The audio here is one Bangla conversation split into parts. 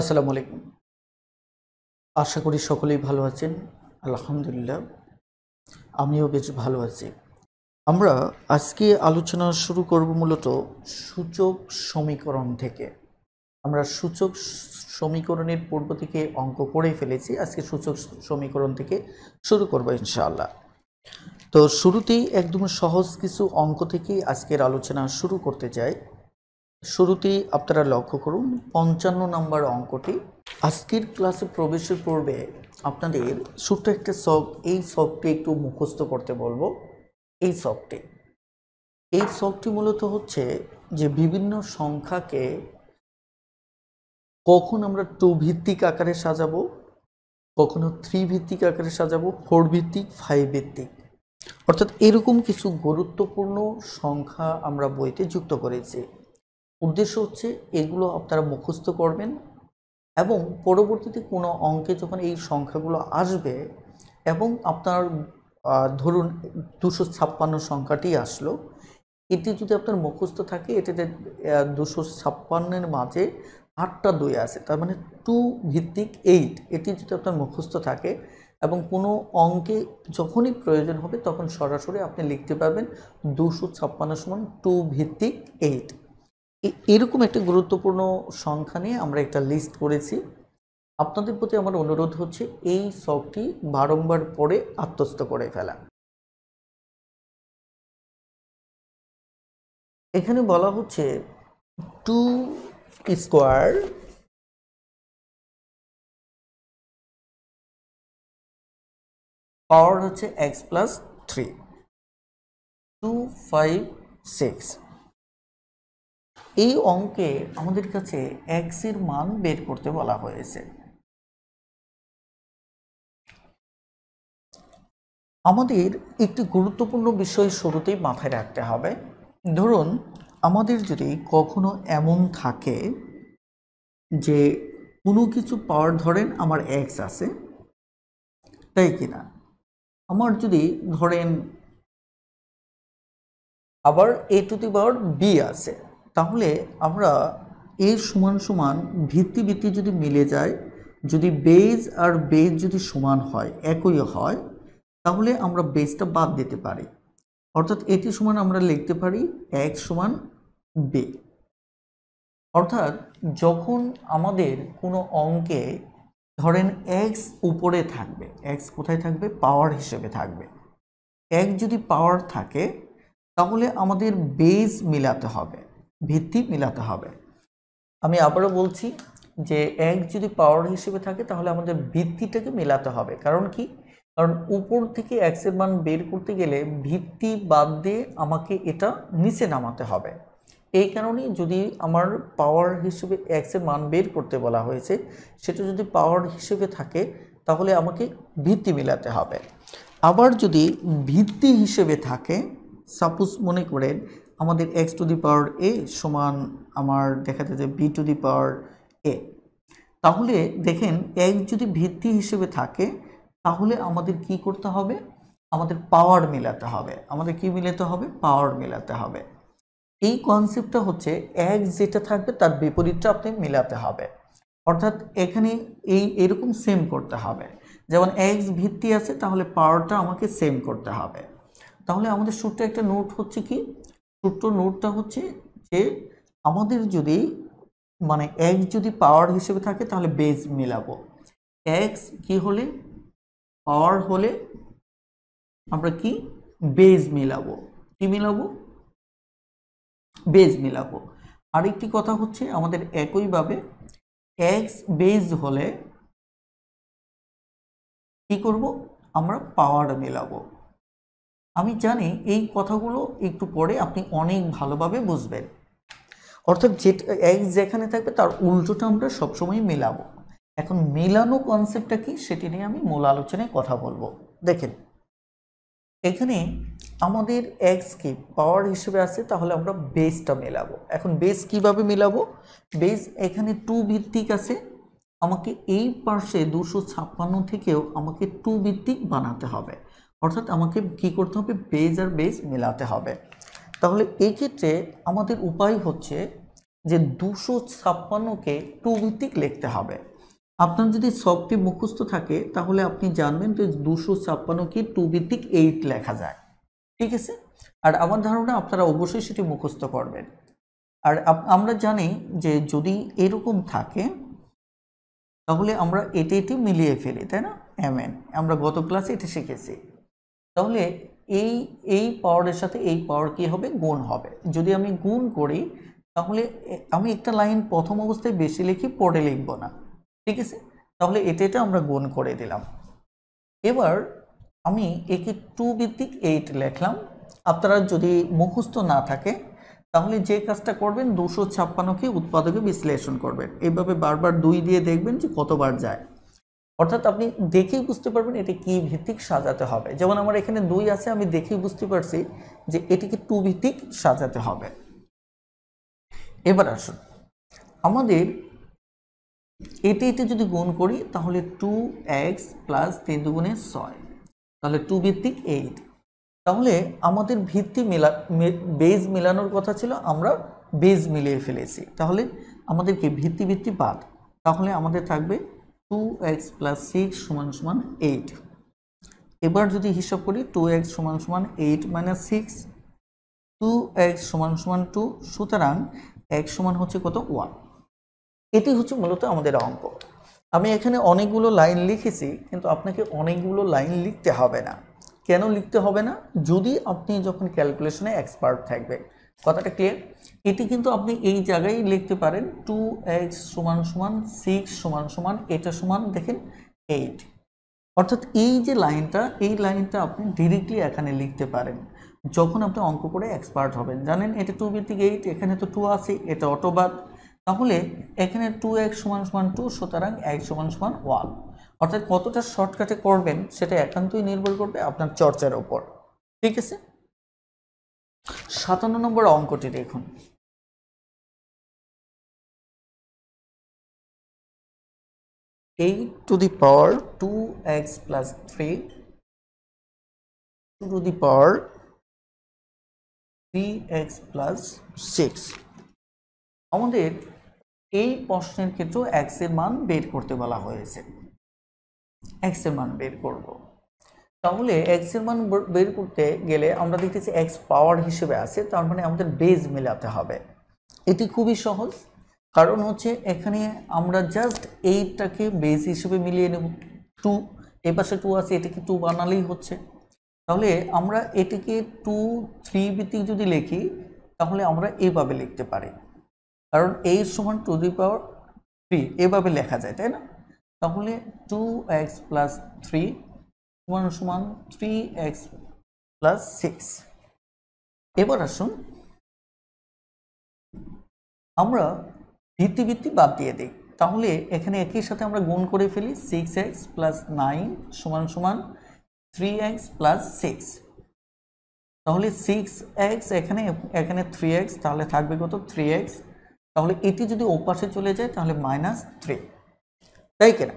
আসসালামু আলাইকুম। আশা করি সকলেই ভালো আছেন। আলহামদুলিল্লাহ আমিও বেশ ভালো আছি। আমরা আজকে আলোচনা শুরু করব মূলত সূচক সমীকরণ থেকে। আমরা সূচক সমীকরণের পূর্ব থেকে অঙ্ক করে ফেলেছি। আজকে সূচক সমীকরণ থেকে শুরু করব ইনশাআল্লাহ। তো শুরুতেই একদম সহজ কিছু অঙ্ক থেকেই আজকের আলোচনা শুরু করতে চাই। শুরুতেই আপনারা লক্ষ্য করুন ৫৫ নম্বর অঙ্কটি। আজকের ক্লাসে প্রবেশের পূর্বে আপনাদের ছোট্ট একটা শখ, এই শখটি একটু মুখস্থ করতে বলবো। এই শখটি মূলত হচ্ছে যে বিভিন্ন সংখ্যাকে কখন আমরা 2 ভিত্তিক আকারে সাজাবো, কখনো 3 ভিত্তিক আকারে সাজাবো, 4 ভিত্তিক, 5 ভিত্তিক, অর্থাৎ এরকম কিছু গুরুত্বপূর্ণ সংখ্যা আমরা বইতে যুক্ত করেছি। উদ্দেশ্য হচ্ছে এগুলো আপনারা মুখস্থ করবেন এবং পরবর্তীতে কোনো অঙ্কে যখন এই সংখ্যাগুলো আসবে এবং আপনার ধরুন 256 সংখ্যাটি আসলো, এটি যদি আপনার মুখস্থ থাকে, এটাতে 256-এর মাঝে 8টা 2 আছে, তার মানে 2 ভিত্তিক 8, এটি যদি আপনার মুখস্থ থাকে এবং কোনো অঙ্কে যখনই প্রয়োজন হবে তখন সরাসরি আপনি লিখতে পারবেন 256 সমান 2 ভিত্তিক 8। এরকম একটা গুরুত্বপূর্ণ সংখ্যা নিয়ে আমরা একটা লিস্ট করেছি। আপনাদের প্রতি আমার অনুরোধ হচ্ছে এই শখটি বারংবার পড়ে আত্মস্থ করে ফেলা। এখানে বলা হচ্ছে 2 স্কোয়ার পাওয়ার হচ্ছে x প্লাস 3, 256। এই অঙ্কে আমাদের কাছে x এর মান বের করতে বলা হয়েছে। আমাদের একটি গুরুত্বপূর্ণ বিষয় শুরুতেই মাথায় রাখতে হবে। ধরুন আমাদের যদি কখনো এমন থাকে যে কোনো কিছু পাওয়ার, ধরেন আমার x আছে, তাই কিনা, আমার যদি ধরেন আবার a two the power b আছে, তাহলে আমরা a সমান সমান ভিত্তি ভিত্তি যদি মিলে যায়, যদি বেজ আর বেজ যদি সমান হয়, একই হয়, তাহলে আমরা বেজটা বাদ দিতে পারি। অর্থাৎ এটি সমান আমরা লিখতে পারি x সমান b। অর্থাৎ যখন আমাদের কোনো অঙ্কে ধরেন x উপরে থাকবে, x কোথায় থাকবে, পাওয়ার হিসেবে থাকবে, x যদি পাওয়ার থাকে তাহলে আমাদের বেজ মিলাতে হবে, ভিত্তি মিলাতে হবে। আমি আবারও বলছি যে x যদি পাওয়ার হিসেবে থাকে তাহলে আমাদের ভিত্তিটাকে মেলাতে হবে। কারণ কি? কারণ উপর থেকে x এর মান বের করতে গেলে ভিত্তি বাদ দিয়ে আমাকে এটা নিচে নামাতে হবে। এই কারণেই যদি আমার পাওয়ার হিসেবে x এর মান বের করতে বলা হয়েছে, সেটা যদি পাওয়ার হিসেবে থাকে তাহলে আমাকে ভিত্তি মেলাতে হবে। আবার যদি ভিত্তি হিসেবে থাকে, সাপোজ মনে করেন আমাদের x two the power a সমান আমার দেখা যায় যে b two the power a, তাহলে দেখেন x যদি ভিত্তি হিসেবে থাকে তাহলে আমাদের কি করতে হবে, আমাদের পাওয়ার মেলাতে হবে। আমাদের কি মিলাতে হবে? পাওয়ার মেলাতে হবে। এই কনসেপ্টটা হচ্ছে x যেটা থাকবে তার বিপরীতটা আপনি মেলাতে হবে। অর্থাৎ এখানে এরকম সেম করতে হবে। যেমন x ভিত্তি আছে তাহলে পাওয়ারটা আমাকে সেম করতে হবে। তাহলে আমাদের ছোট্ট একটা নোট হচ্ছে কি, ছোট্ট নোটটা হচ্ছে যে আমাদের যদি মানে x যদি পাওয়ার হিসেবে থাকে তাহলে বেজ মিলাবো। x কি হলে, পাওয়ার হলে আমরা কি বেজ মিলাবো, কি মিলাবো, বেজ মিলাবো। আরেকটি কথা হচ্ছে আমাদের একইভাবে x বেজ হলে কি করব, আমরা পাওয়ার মেলাবো। আমি জানি এই কথাগুলো একটু পরে আপনি অনেক ভালোভাবে বুঝবেন। অর্থাৎ যেটা x যেখানে থাকবে তার উল্টোটা আমরা সবসময় মেলাবো। এখন মেলানো কনসেপ্টটা কি সেটি নিয়ে আমি মূল আলোচনায় কথা বলবো। দেখেন এখানে আমাদের x কি পাওয়ার হিসেবে আছে, তাহলে আমরা বেসটা মেলাবো। এখন বেস কিভাবে মেলাবো? বেস এখানে 2 ভিত্তিক আছে, আমাকে এই পাশে 256 থেকেও আমাকে 2 ভিত্তিক বানাতে হবে। অর্থাৎ আমাকে কি করতে হবে, বেজ আর বেস মেলাতে হবে। তাহলে এই ক্ষেত্রে আমাদের উপায় হচ্ছে যে 256কে 2 ভিত্তিক লিখতে হবে। আপনার যদি সবটি মুখস্থ থাকে তাহলে আপনি জানবেন যে 256কে 2 ভিত্তিক 8 লেখা যায়, ঠিক আছে। আর আমার ধারণা আপনারা অবশ্যই সেটি মুখস্থ করবেন। আর আমরা জানি যে যদি এরকম থাকে তাহলে আমরা এটি মিলিয়ে ফেলি, তাই না, mn, আমরা গত ক্লাসে এটা শিখেছি। তাহলে এই পাওয়ারের সাথে এই পাওয়ার কি হবে, গুণ হবে। যদি আমি গুণ করি তাহলে আমি একটা লাইন প্রথম অবস্থায় বেশি লিখি, পরে লিখব না, ঠিক আছে। তাহলে এটা আমরা গুণ করে দিলাম। এবার আমি একে 2 ভিত্তিক 8 লিখলাম। আপনারা যদি মুখস্থ না থাকে তাহলে যে কাজটা করবেন 256কে উৎপাদকে বিশ্লেষণ করবেন, এইভাবে বারবার 2 দিয়ে দেখবেন যে কতবার যায়। অর্থাৎ আপনি দেখেই বুঝতে পারবেন এটা কি ভিত্তিক সাজাতে হবে। যেমন আমার এখানে 2 আছে, আমি দেখেই বুঝতে পারছি যে এটিকে 2 ভিত্তিক সাজাতে হবে। এবার আসুন আমাদের এটা যদি গুণ করি তাহলে 2x প্লাস 3 দুগুণে 6, তাহলে 2 ভিত্তিক 8। তাহলে আমাদের ভিত্তি বেজ মেলানোর কথা ছিল, আমরা বেজ মিলিয়ে ফেলেছি। তাহলে আমাদের কি ভিত্তি বাদ, তাহলে আমাদের থাকবে 2x প্লাস 6 সমান সমান 8। এবার যদি হিসাব করি 2x সমান সমান 8 মাইনাস 6, 2x সমান সমান 2, সুতরাং x সমান হচ্ছে কত, 1। এটি হচ্ছে মূলত আমাদের অঙ্ক। আমি এখানে অনেকগুলো লাইন লিখেছি, কিন্তু আপনাকে অনেকগুলো লাইন লিখতে হবে না। কেন লিখতে হবে না? যদি আপনি যখন ক্যালকুলেশনে এক্সপার্ট থাকবেন। কথাটা ক্লিয়ার? এটি কিন্তু আপনি এই জায়গায় লিখতে পারেন 2x সমান সমান 6 সমান সমান এটা সমান দেখেন 8। অর্থাৎ এই যে লাইনটা, এই লাইনটা আপনি ডিরেক্টলি এখানে লিখতে পারেন যখন আপনি অঙ্ক করে এক্সপার্ট হবেন। জানেন এটা 2 ভিত্তিক 8, এখানে তো 2 আছে, এটা অটোবাদ। তাহলে এখানে 2x সমান সমান 2, সুতরাং x সমান সমান 1। অর্থাৎ কতটা শর্টকাটে করবেন সেটা একান্তই নির্ভর করবে আপনার চর্চার উপর, ঠিক আছে। 57 নম্বর অঙ্কটি দেখুন। eight to the power 2x plus 3 to the power 3x plus 6। আমাদের এই প্রশ্নের ক্ষেত্রে x এর মান বের করতে বলা হয়েছে। x এর মান বের করব। তাহলে x এর মান বের করতে গেলে আমরা দেখতেছি x পাওয়ার হিসেবে আছে, তার মানে আমাদের বেজ মেলাতে হবে। এটি খুবই সহজ, কারণ হচ্ছে এখানে আমরা জাস্ট 8টাকে বেজ হিসেবে মিলিয়ে নেব। 2 এই পাশে 2 আছে, এটাকে 2 বানালেই হচ্ছে। তাহলে আমরা এটিকে 2 3 ভিত্তিক যদি লিখি তাহলে আমরা এইভাবে লিখতে পারি, কারণ 8 সমান টু দি পাওয়ার 3 এভাবে লেখা যায়, তাই না। তাহলে 2x প্লাস 3 সমান সমান 3x প্লাস 6। এবার আসুন আমরা ভিত্তি বাদ দিয়ে দিই। তাহলে এখানে একই সাথে আমরা গুণ করে ফেলি, 6x প্লাস 9 সমান সমান 3x প্লাস 6। তাহলে 6x এখানে 3x, তাহলে থাকবে কত, 3x। তাহলে এটি যদি ওপাশে চলে যায় তাহলে -3, তাই কিনা।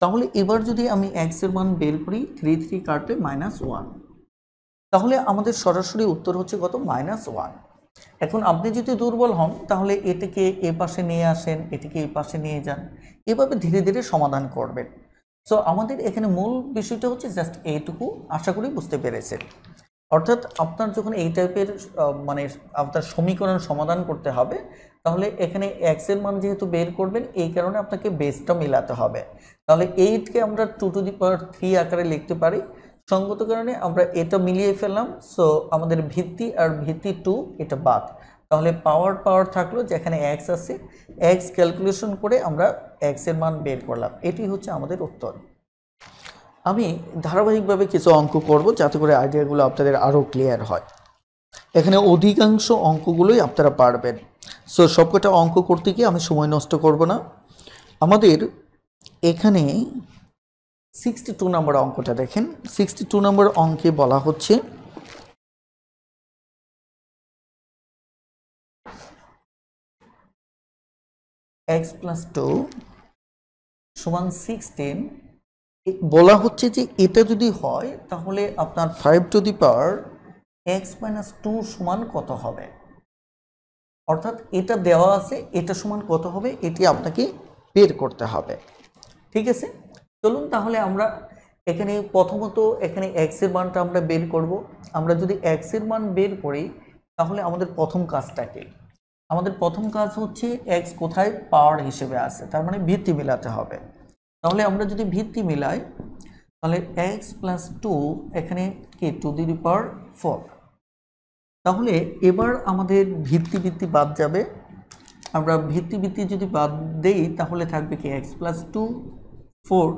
তাহলে এবার যদি আমি x এর মান বের করি, 3 কাটলে -1, তাহলে আমাদের সরাসরি উত্তর হচ্ছে কত, -1। এখন আপনি যদি দুর্বল হন তাহলে এটিকে এ পাশে নিয়ে আসেন, এটিকে এই পাশে নিয়ে যান, এভাবে ধীরে ধীরে সমাধান করবেন। সো আমাদের এখানে মূল বিষয়টা হচ্ছে জাস্ট এইটুকু, আশা করি বুঝতে পেরেছেন। অর্থাৎ আপনার যখন এই টাইপের মানে আপনার সমীকরণ সমাধান করতে হবে, তাহলে এখানে x এর মান যেহেতু বের করবেন, এই কারণে আপনাকে বেসটা মেলাতে হবে। তাহলে 8কে আমরা 2 টু দি পাওয়ার 3 আকারে লিখতে পারি। সঙ্গত কারণে আমরা এটা মিলিয়ে ফেললাম। সো আমাদের ভিত্তি আর ভিত্তি 2 এটা বাদ, তাহলে পাওয়ার থাকলো, যেখানে x আছে x ক্যালকুলেশন করে আমরা x এর মান বের করলাম। এটি হচ্ছে আমাদের উত্তর। আমি ধারাবাহিকভাবে কিছু অঙ্ক করব যাতে করে আইডিয়াগুলো আপনাদের আরও ক্লিয়ার হয়। এখানে অধিকাংশ অঙ্কগুলোই আপনারা পারবেন। সো সবকটা অঙ্ক করতে গিয়ে আমি সময় নষ্ট করব না। আমাদের এখানে 62 নম্বর অঙ্কটা দেখেন। 62 নম্বর অঙ্কে বলা হচ্ছে x plus 2 সমান 16। বলা হচ্ছে যে এটা যদি হয় তাহলে আপনার 5 two the power x minus 2 সমান কত হবে। অর্থাৎ এটা দেওয়া আছে, এটা সমান কত হবে এটি আপনাকে বের করতে হবে। ঠিক আছে, চলুন তাহলে আমরা এখানে প্রথমত এখানে x এর মানটা আমরা বের করব। আমরা যদি x এর মান বের করি তাহলে আমাদের প্রথম কাজটা কি? আমাদের প্রথম কাজ হচ্ছে x কোথায় পাওয়ার হিসেবে আছে, তার মানে ভিত্তি মিলাতে হবে। তাহলে আমরা যদি ভিত্তি মিলাই তাহলে x প্লাস 2 এখানে কি 2^4। তাহলে এবার আমাদের ভিত্তি বাদ যাবে। আমরা ভিত্তি যদি বাদ দেই তাহলে থাকবে কি x প্লাস 2 4।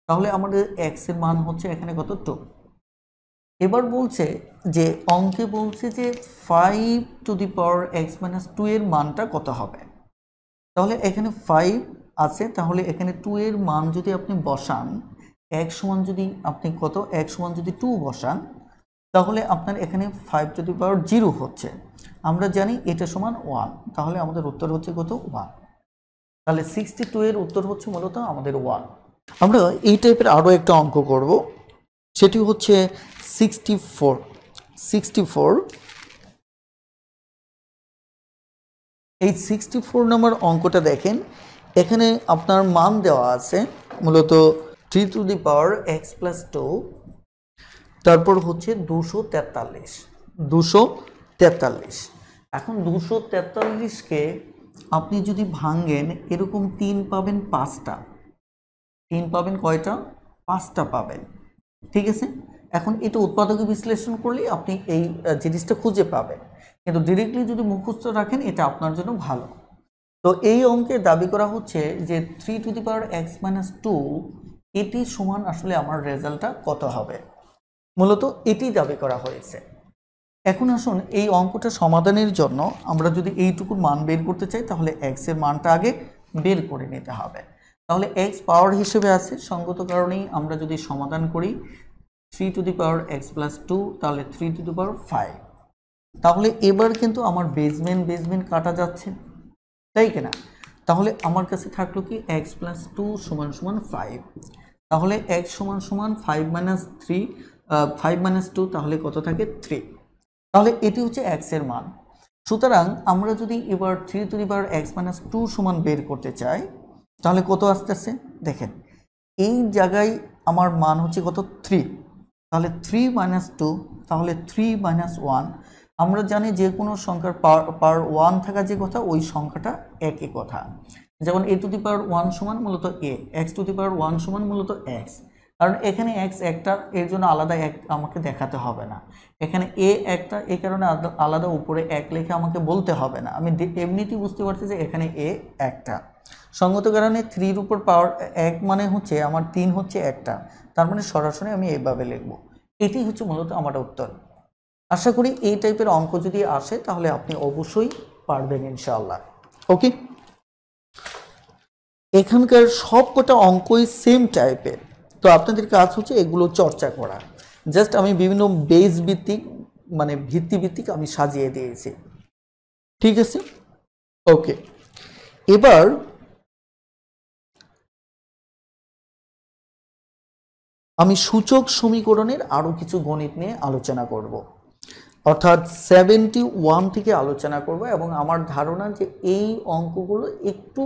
তাহলে আমাদের x এর মান হচ্ছে এখানে কত 2। এবার বলছে যে অঙ্কে বলছে যে 5^x-2 এর মানটা কত হবে। তাহলে এখানে 5 আছে, তাহলে এখানে 2 এর মান যদি আপনি বসান, x সমান যদি আপনি কত x সমান যদি 2 বসান তাহলে আপনার এখানে 5^0 হচ্ছে। আমরা জানি এটা সমান 1, তাহলে আমাদের উত্তর হচ্ছে কত 1। তাহলে 62 এর উত্তর হচ্ছে মূলত আমাদের 1। আমরা এই টাইপের আরও একটা অঙ্ক করব, সেটি হচ্ছে 64। এই 64 নম্বর অঙ্কটা দেখেন, এখানে আপনার মান দেওয়া আছে মূলত 3^x+2, তারপর হচ্ছে 243। এখন 243কে আপনি যদি ভাঙেন এরকম 3 পাবেন 5টা। 3 পাবেন কয়টা? 5টা পাবেন। ঠিক আছে, এখন এটা উৎপাদকে বিশ্লেষণ করলে আপনি এই জিনিসটা খুঁজে পাবেন, কিন্তু ডিরেক্টলি যদি মুখস্থ রাখেন এটা আপনার জন্য ভালো। তো এই অঙ্কে দাবি করা হচ্ছে যে 3^x-2 এটি সমান আসলে আমার রেজাল্টটা কত হবে, মূলত এটি দাবি করা হয়েছে। এখন আসুন এই অঙ্কটা সমাধানের জন্য আমরা যদি এইটুকুর মান বের করতে চাই তাহলে x এর মানটা আগে বের করে নিতে হবে। তাহলে x পাওয়ার হিসেবে আছে, সঙ্গত কারণেই আমরা যদি সমাধান করি 3^x+2 তাহলে 3^5। তাহলে এবার কিন্তু আমার বেসমেন্ট কাটা যাচ্ছে, তাই কিনা? তাহলে আমার কাছে থাকলো কি x+2 = 5। তাহলে x = 5 - 2, তাহলে কত থাকে 3। তাহলে এটি হচ্ছে x এর মান। সুতরাং আমরা যদি এবার 3^x-2 সমান বের করতে চাই তাহলে কত আসতেছে দেখেন, এই জায়গায় আমার মান হচ্ছে কত 3। তাহলে 3 - 2 তাহলে 3 - 1। আমরা জানি যে কোনো সংখ্যার পাওয়ার 1 থাকা যে কথা ওই সংখ্যাটা একই কথা। যেমন a⁴ সমান মূলত a, x⁴ সমান মূলত x। কারণ এখানে x একটা, এর জন্য আলাদা এক আমাকে দেখাতে হবে না। এখানে a একটা, এই কারণে আলাদা উপরে 1 লিখে আমাকে বলতে হবে না, আমি এমনিতেই বুঝতে পারছি যে এখানে a একটা। সঙ্গত কারণে 3 উপর পাওয়ার 1 মানে হচ্ছে আমার 3 হচ্ছে একটা, তার মানে সরাসরি আমি এইভাবে লিখব। এটি হচ্ছে মূলত আমার উত্তর। আশা করি এই টাইপের অঙ্ক যদি আসে তাহলে আপনি অবশ্যই পারবেন ইনশাআল্লাহ। ওকে, এখানকার সবকটা অঙ্কই সেম টাইপের, তো আপনাদের কাজ হচ্ছে এগুলো চর্চা করা। জাস্ট আমি বিভিন্ন বেস ভিত্তিক মানে ভিত্তি ভিত্তিক আমি সাজিয়ে দিয়েছি। ঠিক আছে, ওকে। এবার আমি সূচক সমীকরণের আরো কিছু গণিত নিয়ে আলোচনা করব, অর্থাৎ 71 থেকে আলোচনা করব, এবং আমার ধারণা যে এই অঙ্কগুলো একটু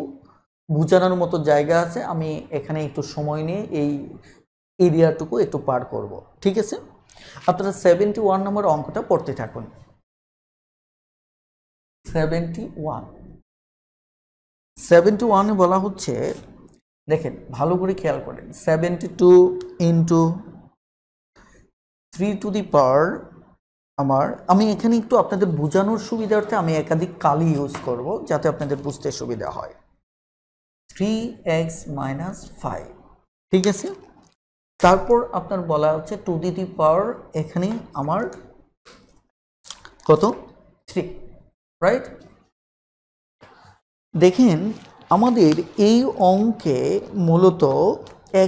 বোঝানোর মতো জায়গা আছে। আমি এখানে একটু সময় নিয়ে এই এরিয়াটুকু একটু পার করব। ঠিক আছে, আপনারা 71 নম্বর অঙ্কটা পড়তে থাকুন। 71 বলা হচ্ছে, দেখেন ভালো করে খেয়াল করেন, 72 × 3^, আমি এখানে একটু আপনাদের বোঝানোর সুবিধার্থে আমি একাধিক কালি ইউজ করব যাতে আপনাদের বুঝতে সুবিধা হয়। 3x - 5, ঠিক আছে। তারপর আপনার বলা হচ্ছে 2^, এখানে আমার কত 3, রাইট। দেখেন আমাদের এই অঙ্কে মূলত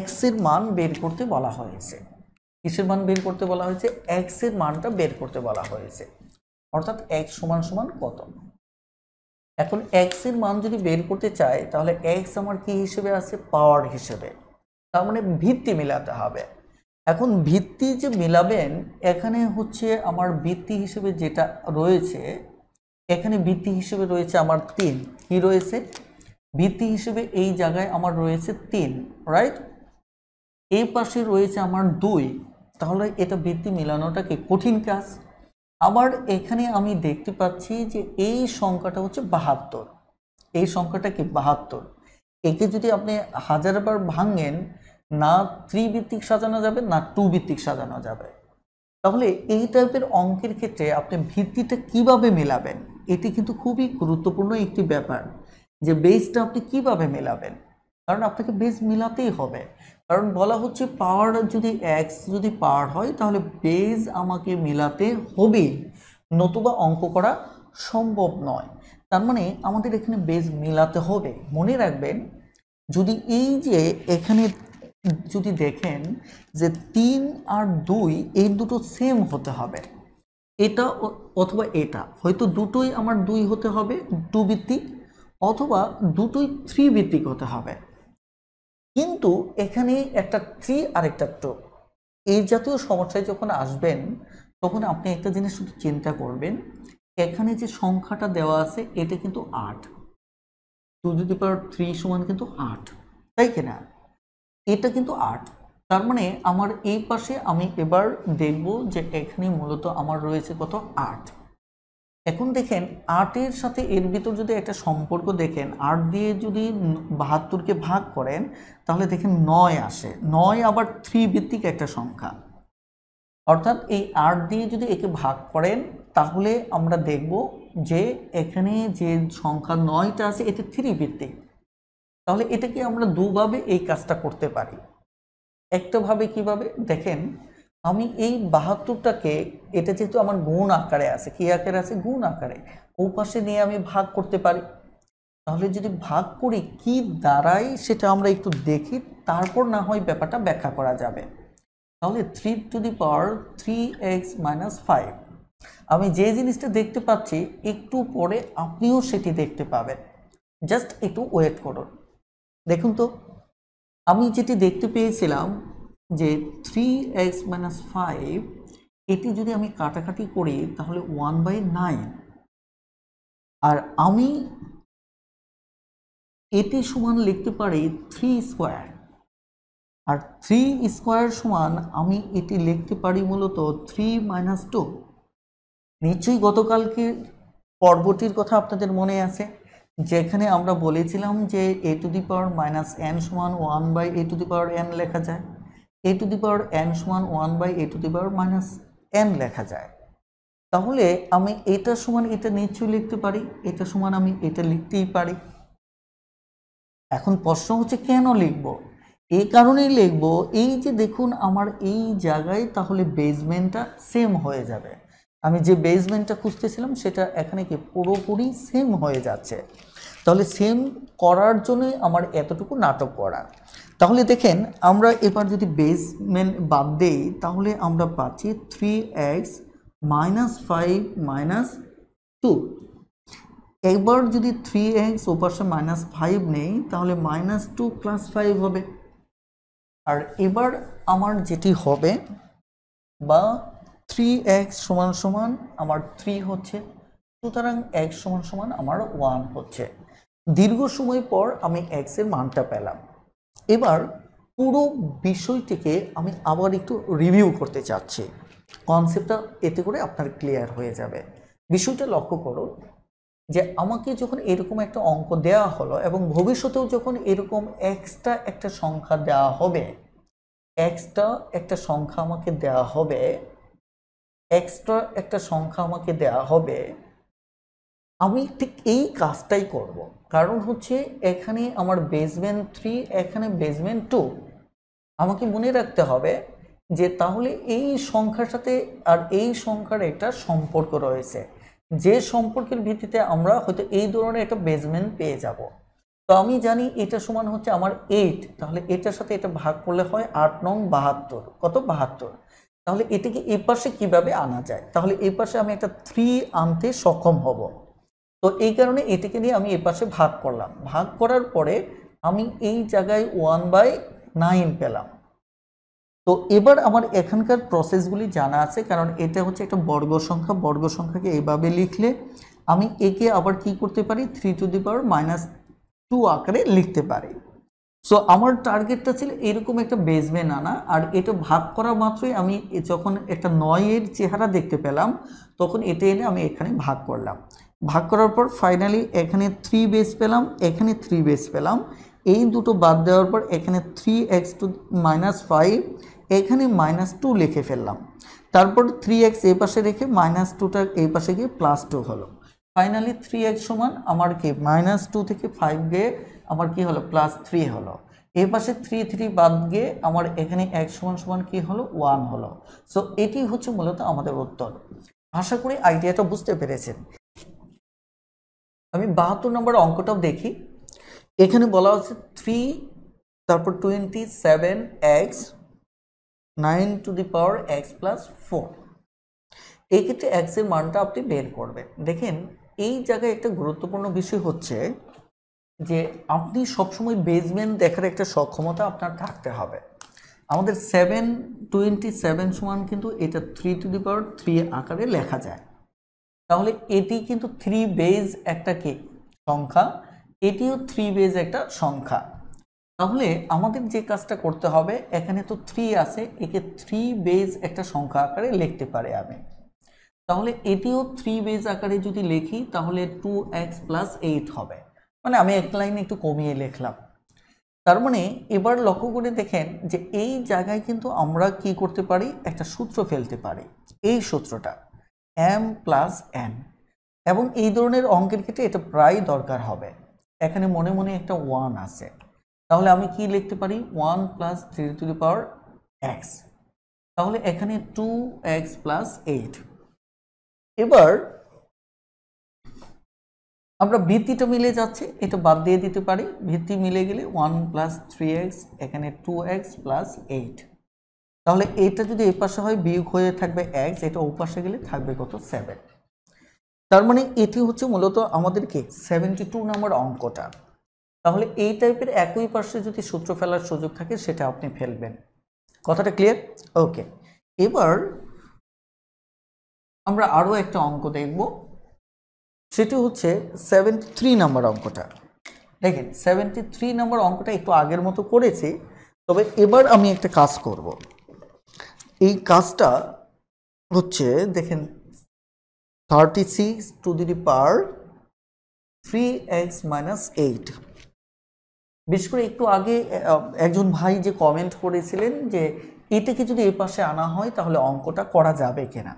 x এর মান বের করতে বলা হয়েছে। কিসের মান বের করতে বলা হয়েছে? x এর মানটা বের করতে বলা হয়েছে, অর্থাৎ x সমান কত। এখন x এর মান যদি বের করতে চাই তাহলে x আমার কি হিসেবে আছে? পাওয়ার হিসেবে, তার মানে ভিত্তি মিলাতে হবে। এখন ভিত্তি যে মিলাবেন, এখানে হচ্ছে আমার ভিত্তি হিসেবে যেটা রয়েছে এখানে ভিত্তি হিসেবে রয়েছে আমার 3, কি রয়েছে ভিত্তি হিসেবে এই জায়গায় আমার রয়েছে 3, রাইট। এই পাশে রয়েছে আমার 2, তাহলে এটা ভিত্তি মেলানোটা কি কঠিন কাজ। আবার এখানে আমি দেখতে পাচ্ছি যে এই সংখ্যাটা হচ্ছে 72, এই সংখ্যাটা কি 72, একে যদি আপনি 1000 বার ভাঙেন না 3 ভিত্তিক সাজানো যাবে না 2 ভিত্তিক সাজানো যাবে। তাহলে এই টাইপের অঙ্কের ক্ষেত্রে আপনি ভিত্তিটা কিভাবে মেলাবেন, এটি কিন্তু খুবই গুরুত্বপূর্ণ একটি ব্যাপার, যে বেসটা আপনি কিভাবে মেলাবেন। কারণ আপনাকে বেস মেলাতেই হবে, কারণ বলা হচ্ছে পাওয়ার যদি এক্স যদি পাওয়ার হয় তাহলে বেস আমাকে মেলাতে হবে, নতুবা অঙ্ক করা সম্ভব নয়। তার মানে আমাদের এখানে বেস মেলাতে হবে। মনে রাখবেন, যদি এই যে এখানে যদি দেখেন যে 3 আর 2 এই দুটো সেম হতে হবে, এটা অথবা এটা, হয়তো দুটোই আমার 2 হতে হবে 2 ভিত্তিক, অথবা দুটোই 3 ভিত্তিক হতে হবে। কিন্তু এখানে একটা 3 আর একটা 2, এই জাতীয় সমস্যায় যখন আসবেন তখন আপনি একটা জিনিস শুধু চিন্তা করবেন, এখানে যে সংখ্যাটা দেওয়া আছে এটা কিন্তু 8, 2³ সমান কিন্তু 8, তাই কিনা, এটা কিন্তু 8। তার মানে আমার এই পাশে আমি এবার দেখব যে এখানে মূলত আমার রয়েছে কত 8। এখন দেখেন 8 এর সাথে এর ভিতর যদি একটা সম্পর্ক দেখেন, 8 দিয়ে যদি 72কে ভাগ করেন তাহলে দেখেন 9 আসে। 9 আবার 3 ভিত্তিক একটা সংখ্যা, অর্থাৎ এই 8 দিয়ে যদি একে ভাগ করেন তাহলে আমরা দেখব যে এখানে যে সংখ্যা 9টা আছে এটা 3 ভিত্তিক। তাহলে এটাকে আমরা দুভাবে এই কাজটা করতে পারি। একটা ভাবে কিভাবে দেখেন, আমি এই 72টাকে, এটা যেহেতু আমার গুণ আকারে আছে, কি আকারে আছে, গুণ আকারে, ও পাশে নিয়ে আমি ভাগ করতে পারি। তাহলে যদি ভাগ করি কি দাঁড়ায় সেটা আমরা একটু দেখি, তারপর না হয় ব্যাপারটা ব্যাখ্যা করা যাবে। তাহলে 3 - 5, আমি যে জিনিসটা দেখতে পাচ্ছি একটু পরে আপনিও সেটি দেখতে পাবেন, জাস্ট একটু ওয়েট করুন। দেখুন তো, আমি যেটি দেখতে পেয়েছিলাম যে 3x - 5, এটি যদি আমি কাটাকাটি করি তাহলে 1/9, আর আমি এটি সমান লিখতে পারি 3 স্কোয়ার, আর 3 স্কোয়ার সমান আমি এটি লিখতে পারি মূলত 3 - 2। নিশ্চয়ই গতকালকে পর্বটির কথা আপনাদের মনে আছে, যেখানে আমরা বলেছিলাম যে a⁻n সমান 1/a⁻n লেখা যায়, a⁻n সমান 1/a⁻n লেখা যায়। তাহলে আমি এটা সমান এটা নিশ্চয়ই লিখতে পারি, এটা সমান আমি এটা লিখতেই পারি। এখন প্রশ্ন হচ্ছে কেন লিখব, এই কারণেই লিখব, এই যে দেখুন আমার এই জায়গায় তাহলে বেসমেন্টটা সেম হয়ে যাবে। আমি যে বেসমেন্টটা খুঁজতেছিলাম সেটা এখানে কি পুরোপুরি সেম হয়ে যাচ্ছে। তাহলে সেম করার জন্যই আমার এতটুকু নাটক করা। তাহলে দেখেন আমরা এবার যদি বেসমেন্ট বাদ দেই তাহলে আমরা পাচ্ছি 3x - 5 - 2। একবার যদি 3x ওপাশে -5 নেই তাহলে -2 + 5 হবে। আর এবার আমার যেটি হবে, বা 3x সমান আমার 3 হচ্ছে, সুতরাং x সমান আমার 1 হচ্ছে। দীর্ঘ সময় পর আমি x এর মানটা পেলাম। এবার পুরো বিষয়টিকে আমি আবার একটু রিভিউ করতে চাচ্ছি, কনসেপ্টটা এতে করে আপনার ক্লিয়ার হয়ে যাবে। বিষয়টা লক্ষ্য করুন যে আমাকে যখন এরকম একটা অঙ্ক দেওয়া হলো এবং ভবিষ্যতেও যখন এরকম এক্সট্রা একটা সংখ্যা দেওয়া হবে, এক্সট্রা একটা সংখ্যা আমাকে দেওয়া হবে, আমি ঠিক এই কাজটাই করব। কারণ হচ্ছে এখানে আমার বেসমেন্ট 3, এখানে বেসমেন্ট 2। আমাকে মনে রাখতে হবে যে তাহলে এই সংখ্যার সাথে আর এই সংখ্যার একটা সম্পর্ক রয়েছে, যে সম্পর্কের ভিত্তিতে আমরা হয়তো এই ধরনের একটা বেসমেন্ট পেয়ে যাব। তো আমি জানি এটা সমান হচ্ছে আমার 8, তাহলে এটার সাথে এটা ভাগ করলে হয় 8 নং 72, কত 72। তাহলে এটাকে এই পাশে কিভাবে আনা যায়, তাহলে এই পাশে আমি একটা 3 আনতে সক্ষম হব। তো এই কারণে এটাকে নিয়ে আমি এই পাশে ভাগ করলাম, ভাগ করার পরে আমি এই জায়গায় 1/9 পেলাম। তো এবার আমার এখানকার প্রসেসগুলি জানা আছে, কারণ এটা হচ্ছে একটা বর্গ সংখ্যা, বর্গ সংখ্যাকে এইভাবে লিখলে আমি একে আবার কি করতে পারি 3⁻⁻2 আকারে লিখতে পারি। সো আমার টার্গেটটা ছিল এরকম একটা বেসমেন্ট আনা, আর এটা ভাগ করা মাত্রই আমি যখন একটা 9-এর চেহারা দেখতে পেলাম তখন এটা এনে আমি এখানে ভাগ করলাম। ভাগ করার পর ফাইনালি এখানে 3 বেস পেলাম, এখানে 3 বেস পেলাম। এই দুটো বাদ দেওয়ার পর এখানে 3x⁻5, এখানে -2 লিখে ফেললাম। তারপর 3x এই পাশে রেখে -2টা এই পাশে গিয়ে +2 হলো। ফাইনালি 3x সমান আমার কি -2 থেকে 5 গিয়ে আমার কি হলো +3 হলো। এই পাশে 3 বাদ গিয়ে আমার এখানে x সমান কি হলো 1 হলো। সো এটি হচ্ছে মূলত আমাদের উত্তর। আশা করি আইডিয়াটা বুঝতে পেরেছেন। আমি 72 নম্বর অঙ্কটাও দেখি। এখানে বলা হচ্ছে 3 তারপর 27x 9⁻x+4। এই ক্ষেত্রে x এর মানটা আপনি বের করবেন। দেখেন এই জায়গায় একটা গুরুত্বপূর্ণ বিষয় হচ্ছে যে আপনি সবসময় বেসমেন্ট দেখার একটা সক্ষমতা আপনার থাকতে হবে। আমাদের 727 সমান কিন্তু এটা 3⁻3 আকারে লেখা যায়। তাহলে এটি কিন্তু 3 বেজ একটা কি সংখ্যা, এটিও 3 বেজ একটা সংখ্যা। তাহলে আমাদের যে কাজটা করতে হবে, এখানে তো 3 আছে, একে 3 বেজ একটা সংখ্যা আকারে লিখতে পারি আমি। তাহলে এটিও 3 বেজ আকারে যদি লিখি তাহলে 2x+8 হবে। মানে আমি এক লাইনে একটু কমিয়ে লিখলাম। তার মানে এবার লক্ষ্য করে দেখেন যে এই জায়গায় কিন্তু আমরা কি করতে পারি, একটা সূত্র ফেলতে পারি। এই সূত্রটা m+n, এবং এই ধরনের অঙ্কের ক্ষেত্রে এটা প্রায় দরকার হবে। এখানে মনে মনে একটা 1 আছে, তাহলে আমি কি লিখতে পারি 1 + 3⁻x। তাহলে এখানে 2x+8। এবার আমরা ভিত্তিটা মিলে যাচ্ছে, এটা বাদ দিয়ে দিতে পারি। ভিত্তি মিলে গেলে 1 + 3x, এখানে 2x+8। তাহলে এটা যদি এই পাশে হয় বিয়োগ হয়ে থাকবে x, এটা ও পাশে গেলে থাকবে কত 7। তার মানে এটি হচ্ছে মূলত আমাদের কি 72 নম্বর অঙ্কটা। তাহলে এই টাইপের একই পাশে যদি সূত্র ফেলার সুযোগ থাকে সেটা আপনি ফেলবেন। কথাটা ক্লিয়ার? ওকে, এবার আমরা আরো একটা অঙ্ক দেখব, সেটি হচ্ছে 73 নম্বর অঙ্কটা। দেখেন 73 নম্বর অঙ্কটা একটু আগের মতো করেছি, তবে এবার আমি একটা কাজ করব। এই কাজটা হচ্ছে দেখেন 36⁻3x-8। বিশেষ করে একটু আগে একজন ভাই যে কমেন্ট করেছিলেন যে এটাকে যদি এই পাশে আনা হয় তাহলে অঙ্কটা করা যাবে কিনা।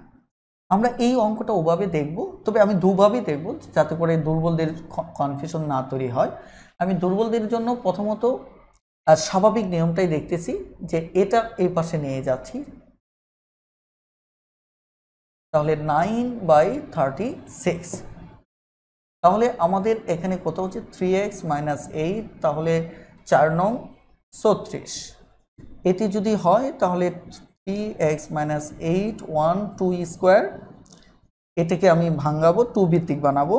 আমরা এই অঙ্কটা ওভাবে দেখব, তবে আমি দুভাবেই দেখব যাতে করে দুর্বলদের কনফিউশন না তৈরি হয়। আমি দুর্বলদের জন্য প্রথমত স্বাভাবিক নিয়মটাই দেখতেছি যে এটা এই পাশে নিয়ে যাচ্ছি, তাহলে 9/36। তাহলে আমাদের এখানে কত হচ্ছে 3x-8, তাহলে 4 নং 36। এটি যদি হয় তাহলে 3x-8 1 2 স্কোয়ার, এটাকে আমি ভাঙাবো 2 ভিত্তিক বানাবো,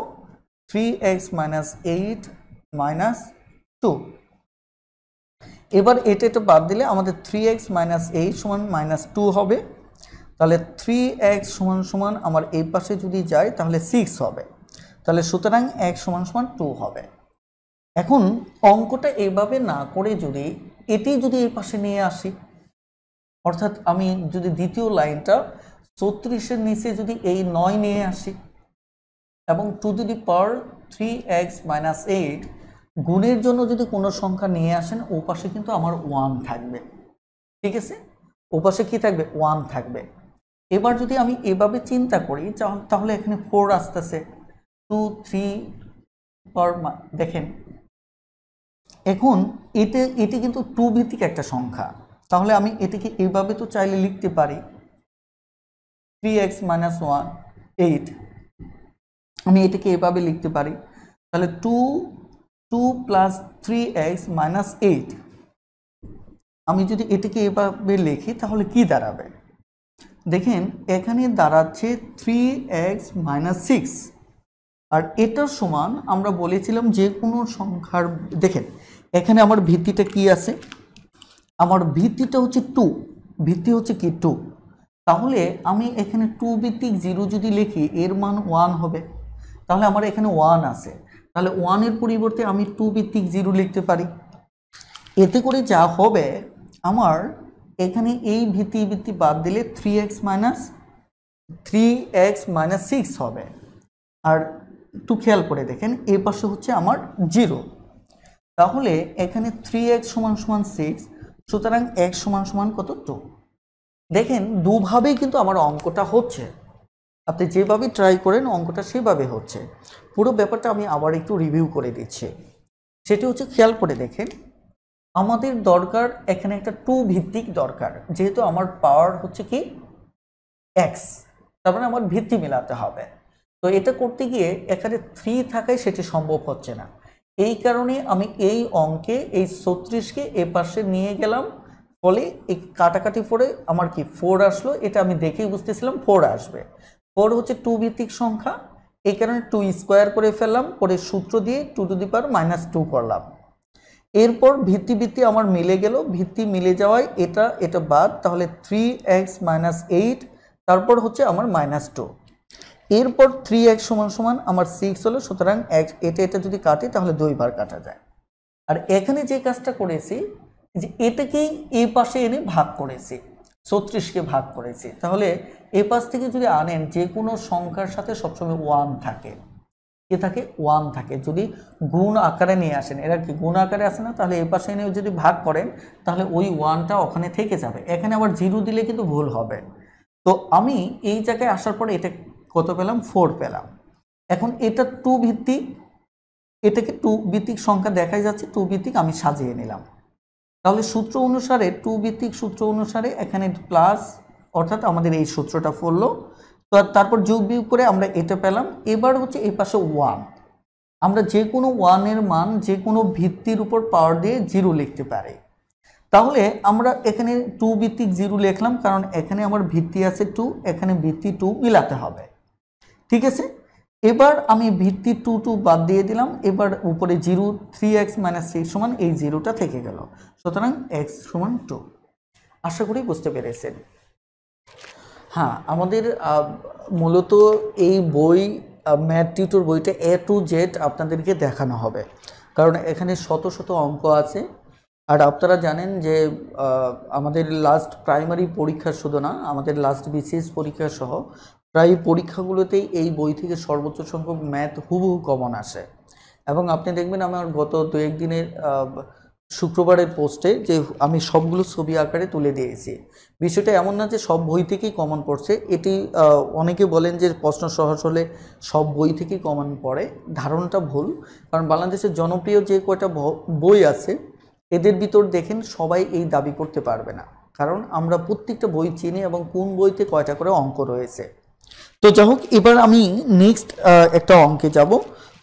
3x-8 -2। এবার এটা বাদ দিলে আমাদের 3x-8 সমান -2 হবে। তাহলে 3x সমান আমার এই পাশে যদি যায় তাহলে 6 হবে। তাহলে সুতরাং x সমান 2 হবে। এখন অঙ্কটা এইভাবে না করে যদি এটি যদি এই পাশে নিয়ে আসি, অর্থাৎ আমি যদি দ্বিতীয় লাইনটা 34-এর নিচে যদি এই 9 নিয়ে আসি এবং 2⁻3x-8 গুণের জন্য যদি কোনো সংখ্যা নিয়ে আসেন, ও পাশে কিন্তু আমার 1 থাকবে। ঠিক আছে, ও পাশে কি থাকবে 1 থাকবে। এবার যদি আমি এভাবে চিন্তা করি তাহলে এখানে 4 আসতেছে, 2 3 দেখেন এখন এটি কিন্তু 2 ভিত্তিক একটা সংখ্যা। তাহলে আমি এটিকে এইভাবে তো চাইলে লিখতে পারি 3x-8, আমি এটাকে এভাবে লিখতে পারি। তাহলে 2 + 3x-8, আমি যদি এটাকে এভাবে লিখি তাহলে কি দাঁড়াবে? দেখেন এখানে দাঁড়াচ্ছে 3x-6, আর এটার সমান আমরা বলেছিলাম যে কোনো সংখ্যার। দেখেন এখানে আমার ভিত্তিটা কি আছে, আমার ভিত্তিটা হচ্ছে 2, ভিত্তি হচ্ছে কি 2। তাহলে আমি এখানে 2 ভিত্তিক 0 যদি লিখি এর মান 1 হবে। তাহলে আমার এখানে 1 আছে, তাহলে 1 এর পরিবর্তে আমি 2 ভিত্তিক 0 লিখতে পারি। এতে করে যা হবে, আমার এখানে এই ভিত্তি বাদ দিলে 3x মাইনাস 6 হবে। আর একটু খেয়াল করে দেখেন এই পাশে হচ্ছে আমার 0, তাহলে এখানে 3x সমান সমান 6, সুতরাং x সমান সমান কত 2। দেখেন দুভাবেই কিন্তু আমার অঙ্কটা হচ্ছে, আপনি যেভাবে ট্রাই করেন অঙ্কটা সেভাবে হচ্ছে। পুরো ব্যাপারটা আমি আবার একটু রিভিউ করে দিচ্ছি। সেটি হচ্ছে খেয়াল করে দেখেন, আমাদের দরকার এখানে একটা 2 ভিত্তিক দরকার, যেহেতু আমার পাওয়ার হচ্ছে কি x, তার মানে আমার ভিত্তি মেলাতে হবে। তো এটা করতে গিয়ে এখানে 3 থাকায় সেটি সম্ভব হচ্ছে না, এই কারণে আমি এই অঙ্কে এই 36কে এ পাশে নিয়ে গেলাম, ফলে এই কাটাকাটি করে আমার কি 4 আসলো। এটা আমি দেখেই বুঝতেছিলাম 4 আসবে। 4 হচ্ছে 2 ভিত্তিক সংখ্যা, এই কারণে 2 স্কোয়ার করে ফেললাম, করে সূত্র দিয়ে 2 টু দি পাওয়ার -2 করলাম। এরপর ভিত্তি আমার মিলে গেল, ভিত্তি মিলে যাওয়ায় এটা বাদ, তাহলে 3x মাইনাস 8, তারপর হচ্ছে আমার -2। এরপর 3x সমান সমান আমার 6 হলো, সুতরাং এটা যদি কাটে তাহলে 2 বার কাটা যায়। আর এখানে যে কাজটা করেছি যে এটাকেই এই পাশে এনে ভাগ করেছি, 36কে ভাগ করেছি। তাহলে এই পাশ থেকে যদি আনেন, যে কোনো সংখ্যার সাথে সবসময় 1 থাকে, কি থাকে 1 থাকে। যদি গুণ আকারে নিয়ে আসেন, এরা কি গুণ আকারে আসে না, তাহলে এই পাশে এনে যদি ভাগ করেন তাহলে ওই 1টা ওখানে থেকে যাবে। এখানে আবার 0 দিলে কিন্তু ভুল হবে। তো আমি এই জায়গায় আসার পরে এটা কত পেলাম, 4 পেলাম। এখন এটা 2 ভিত্তিক, এটাকে 2 ভিত্তিক সংখ্যা দেখাই যাচ্ছে, 2 ভিত্তিক আমি সাজিয়ে নিলাম। তাহলে সূত্র অনুসারে 2 ভিত্তিক সূত্র অনুসারে এখানে প্লাস, অর্থাৎ আমাদের এই সূত্রটা পড়লো, তো তারপর যোগ বিয়োগ করে আমরা এটা পেলাম। এবার হচ্ছে এই পাশে 1, আমরা যে কোনো 1 এর মান যে কোনো ভিত্তির উপর পাওয়ার দিয়ে 0 লিখতে পারি। তাহলে আমরা এখানে 2 ভিত্তিক 0 লিখলাম, কারণ এখানে আমার ভিত্তি আছে 2, এখানে ভিত্তি 2 মিলাতে হবে, ঠিক আছে। এবার আমি ভিত্তি 2 বাদ দিয়ে দিলাম, এবার উপরে 0, 3x মাইনাস 6 সমান এই 0টা থেকে গেল, সুতরাং x সমান 2। আশা করি বুঝতে পেরেছেন। হ্যাঁ, আমাদের মূলত এই বই ম্যাথ টিউটর বইটা A to Z আপনাদেরকে দেখানো হবে, কারণ এখানে শত শত অঙ্ক আছে। আর আপনারা জানেন যে আমাদের লাস্ট প্রাইমারি পরীক্ষা শুধু না, আমাদের লাস্ট বিসিএস পরীক্ষা সহ প্রায় পরীক্ষাগুলোতেই এই বই থেকে সর্বোচ্চ সংখ্যক ম্যাথ হুবহু কমন আসে। এবং আপনি দেখবেন আমার গত 2-1 দিনের শুক্রবারের পোস্টে যে আমি সবগুলো ছবি আকারে তুলে দিয়েছি। বিষয়টা এমন না যে সব বই থেকেই কমন পড়ছে, এটি অনেকে বলেন যে প্রশ্ন সহজ হলে সব বই থেকেই কমন পড়ে, ধারণাটা ভুল। কারণ বাংলাদেশের জনপ্রিয় যে কয়টা বই আছে এদের ভিতর দেখেন সবাই এই দাবি করতে পারবে না, কারণ আমরা প্রত্যেকটা বই চিনি এবং কোন বইতে কয়টা করে অঙ্ক রয়েছে। তো যাই হোক, এবার আমি নেক্সট একটা অঙ্কে যাব,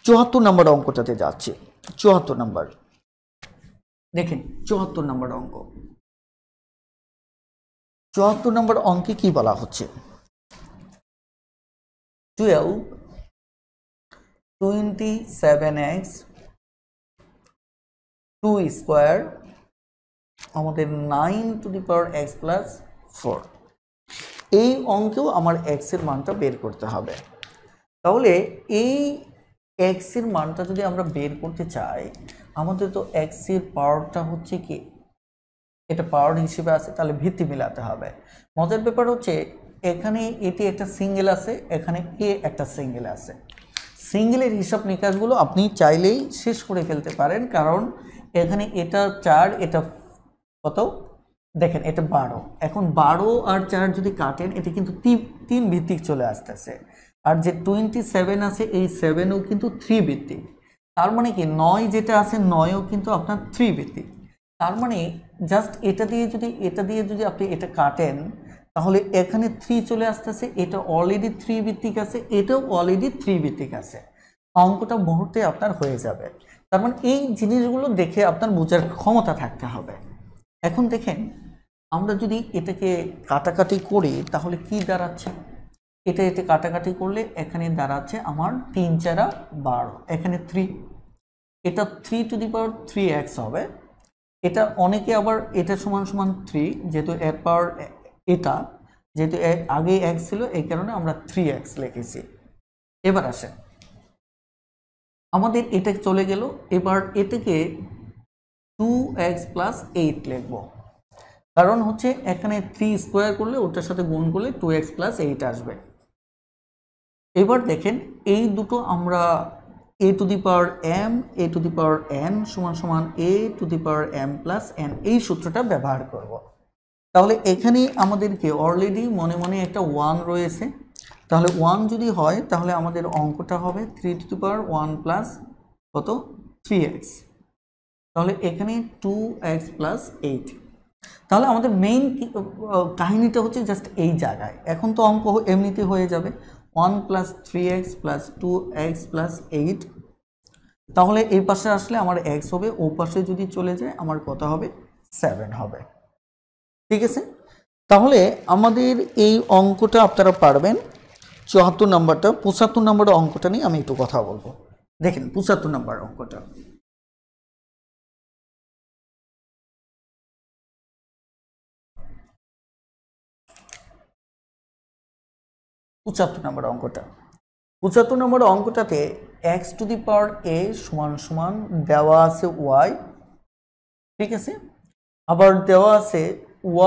74 নম্বর অঙ্কটাতে যাচ্ছি। 74 নম্বর দেখেন, 74 নম্বর অঙ্ক। 74 নম্বর অঙ্কে কি বলা হচ্ছে, 27x 2 স্কোয়ার আমাদের 9 two the power x plus 4। এই অঙ্কেও আমার x এর মানটা বের করতে হবে। তাহলে এই x এর মানটা যদি আমরা বের করতে চাই, আমাদের তো x এর পাওয়ারটা হচ্ছে কি, এটা পাওয়ার হিসেবে আছে, তাহলে ভিত্তি মিলাতে হবে। মজার ব্যাপার হচ্ছে এখানে এটি একটা সিঙ্গেল আছে, এখানে এ একটা সিঙ্গেল আছে। সিঙ্গেলের হিসাব নিকাশগুলো আপনি চাইলেই শেষ করে ফেলতে পারেন, কারণ এখানে এটা 4, এটা কত দেখেন, এটা 12। এখন 12 আর 4 যদি কাটেন, এটা কিন্তু 3 ভিত্তিক চলে আসতেছে। আর যে 27 আছে, এই 7ও কিন্তু 3 ভিত্তিক। তার মানে কি 9 যেটা আছে, 9ও কিন্তু আপনার 3 ভিত্তিক। তার মানে জাস্ট এটা দিয়ে যদি আপনি এটা কাটেন, তাহলে এখানে 3 চলে আসতেছে, এটা অলরেডি 3 ভিত্তিক আছে, এটাও অলরেডি 3 ভিত্তিক আছে। অঙ্কটা মুহূর্তে আপনার হয়ে যাবে। তার মানে এই জিনিসগুলো দেখে আপনার বোঝার ক্ষমতা থাকতে হবে। এখন দেখেন, আমরা যদি এটাকে কাটাকাটি করি তাহলে কি দাঁড়াচ্ছে, এটা কাটাকাটি করলে এখানে দাঁড়াচ্ছে আমার 3 4 12, এখানে 3, এটা 3 টু দি পাওয়ার 3x হবে। এটা অনেকে আবার এটা সমান সমান 3, যেহেতু এর পাওয়ার এটা, যেহেতু আগে x ছিল এই কারণে আমরা 3x লিখেছি। এবার আসেন, আমাদের এটা চলে গেল। এবার এটাকে 2x প্লাস 8 লিখব, কারণ হচ্ছে এখানে 3 স্কোয়ার করলে ওটার সাথে গুণ করলে 2x প্লাস 8 আসবে। এবার দেখেন এই দুটো আমরা a two the power m a two the power n সমান সমান a two the power m plus n এই সূত্রটা ব্যবহার করব। তাহলে এখানে আমাদেরকে অলরেডি মনে মনে একটা 1 রয়েছে, তাহলে 1 যদি হয় তাহলে আমাদের অঙ্কটা হবে 3 টু দি পাওয়ার 1 প্লাস কত 3x, তাহলে এখানে 2x প্লাস 8। তাহলে আমাদের মেইন কাহিনীটা হচ্ছে জাস্ট এই জায়গায়। এখন তো অঙ্ক এমনিতে হয়ে যাবে 1 plus 3x plus 2x plus 8, তাহলে এই পাশে আসলে আমার x হবে, ও পাশে যদি চলে যায় আমার কত হবে 7 হবে। ঠিক আছে, তাহলে আমাদের এই অঙ্কটা আপনারা পারবেন 74 নম্বরটা। 75 নম্বরের অঙ্কটা নিয়ে আমি একটু কথা বলবো। দেখেন 75 নম্বর অঙ্কটা, নম্বর অঙ্কটা 75 নম্বর অঙ্কটাতে x two the power a সমান সমান দেওয়া আছে y, ঠিক আছে, আবার দেওয়া আছে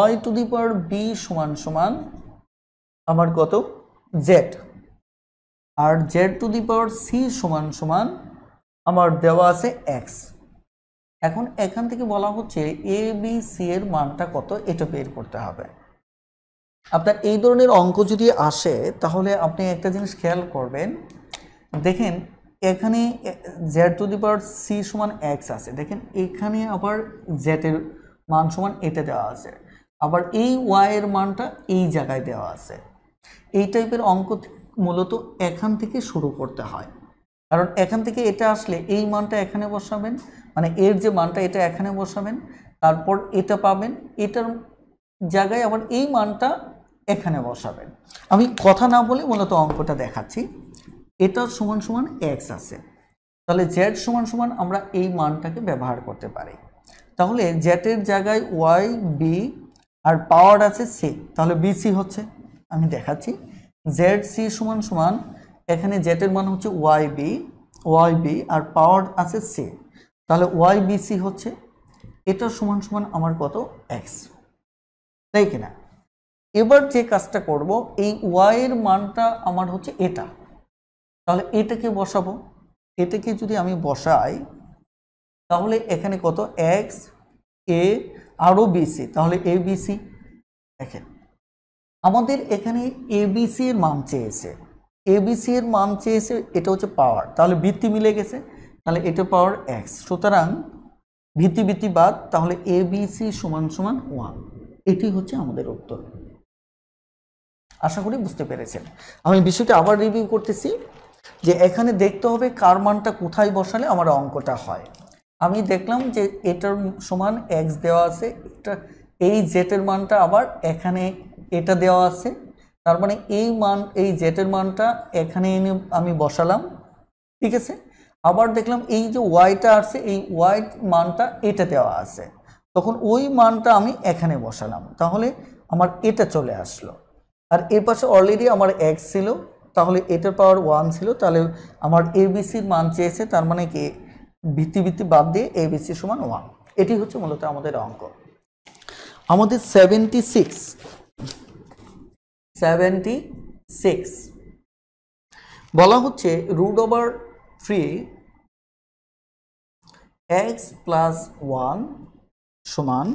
y to the power b সমান সমান আমার কত z, আর z to the power c সমান সমান আমার দেওয়া আছে x। এখন এখান থেকে বলা হচ্ছে a b c এর মানটা কত এটা বের করতে হবে। আপনার এই ধরনের অঙ্ক যদি আসে তাহলে আপনি একটা জিনিস খেয়াল করবেন, দেখেন এখানে z to the power c সমান x আছে, দেখেন এখানে আবার z এর মান সমান এটা দেওয়া আছে, আবার এই y এর মানটা এই জায়গায় দেওয়া আছে। এই টাইপের অঙ্ক মূলত এখান থেকে শুরু করতে হয়, কারণ এখান থেকে এটা আসলে এই মানটা এখানে বসাবেন, মানে এর যে মানটা এটা এখানে বসাবেন, তারপর এটা পাবেন, এটার জায়গায় আবার এই মানটা এখানে বসাবেন। আমি কথা না বলে মূলত অঙ্কটা দেখাচ্ছি। এটা সমান সমান x আছে, তাহলে z সমান সমান আমরা এই মানটাকে ব্যবহার করতে পারি। তাহলে z এর জায়গায় y b আর পাওয়ার আছে c, তাহলে bc হচ্ছে, আমি দেখাচ্ছি zc সমান সমান এখানে z এর মান হচ্ছে yb আর পাওয়ার আছে c, তাহলে ybc হচ্ছে, এটা সমান সমান আমার কত x, তাই কিনা। এবার যে কাজটা করব, এই y এর মানটা আমার হচ্ছে এটা, তাহলে এটাকে বসাবো। এটাকে যদি আমি বসাই তাহলে এখানে কত x a আরও bc, তাহলে abc। দেখেন আমাদের এখানে abc এর মান চেয়েছে, abc এর মান চেয়েছে, এটা হচ্ছে পাওয়ার, তাহলে ভিত্তি মিলে গেছে, তাহলে এটা পাওয়ার x, সুতরাং ভিত্তি বাদ, তাহলে abc সমান সমান 1। এটি হচ্ছে আমাদের উত্তর। আশা করি বুঝতে পেরেছেন। আমি বিষয়টা আবার রিভিউ করতেছি যে এখানে দেখতে হবে কার মানটা কোথায় বসালে আমার অঙ্কটা হয়। আমি দেখলাম যে এটার সমান x দেওয়া আছে, এটা এই z এর মানটা আবার এখানে এটা দেওয়া আছে, তার মানে এই মান এই z এর মানটা এখানে এনে আমি বসালাম, ঠিক আছে। আবার দেখলাম এই যে yটা আছে, এই y মানটা এটা দেওয়া আছে, তখন ওই মানটা আমি এখানে বসালাম, তাহলে আমার এটা চলে আসলো। আর এর পাশে অলরেডি আমার x ছিল, তাহলে এটার পাওয়ার 1 ছিল, তাহলে আমার abcর মান চেয়েছে, তার মানে কি ভিত্তি বাদ দিয়ে abc সমান 1। এটি হচ্ছে মূলত আমাদের অঙ্ক। আমাদের 76 বলা হচ্ছে √3x প্লাস 1 সমান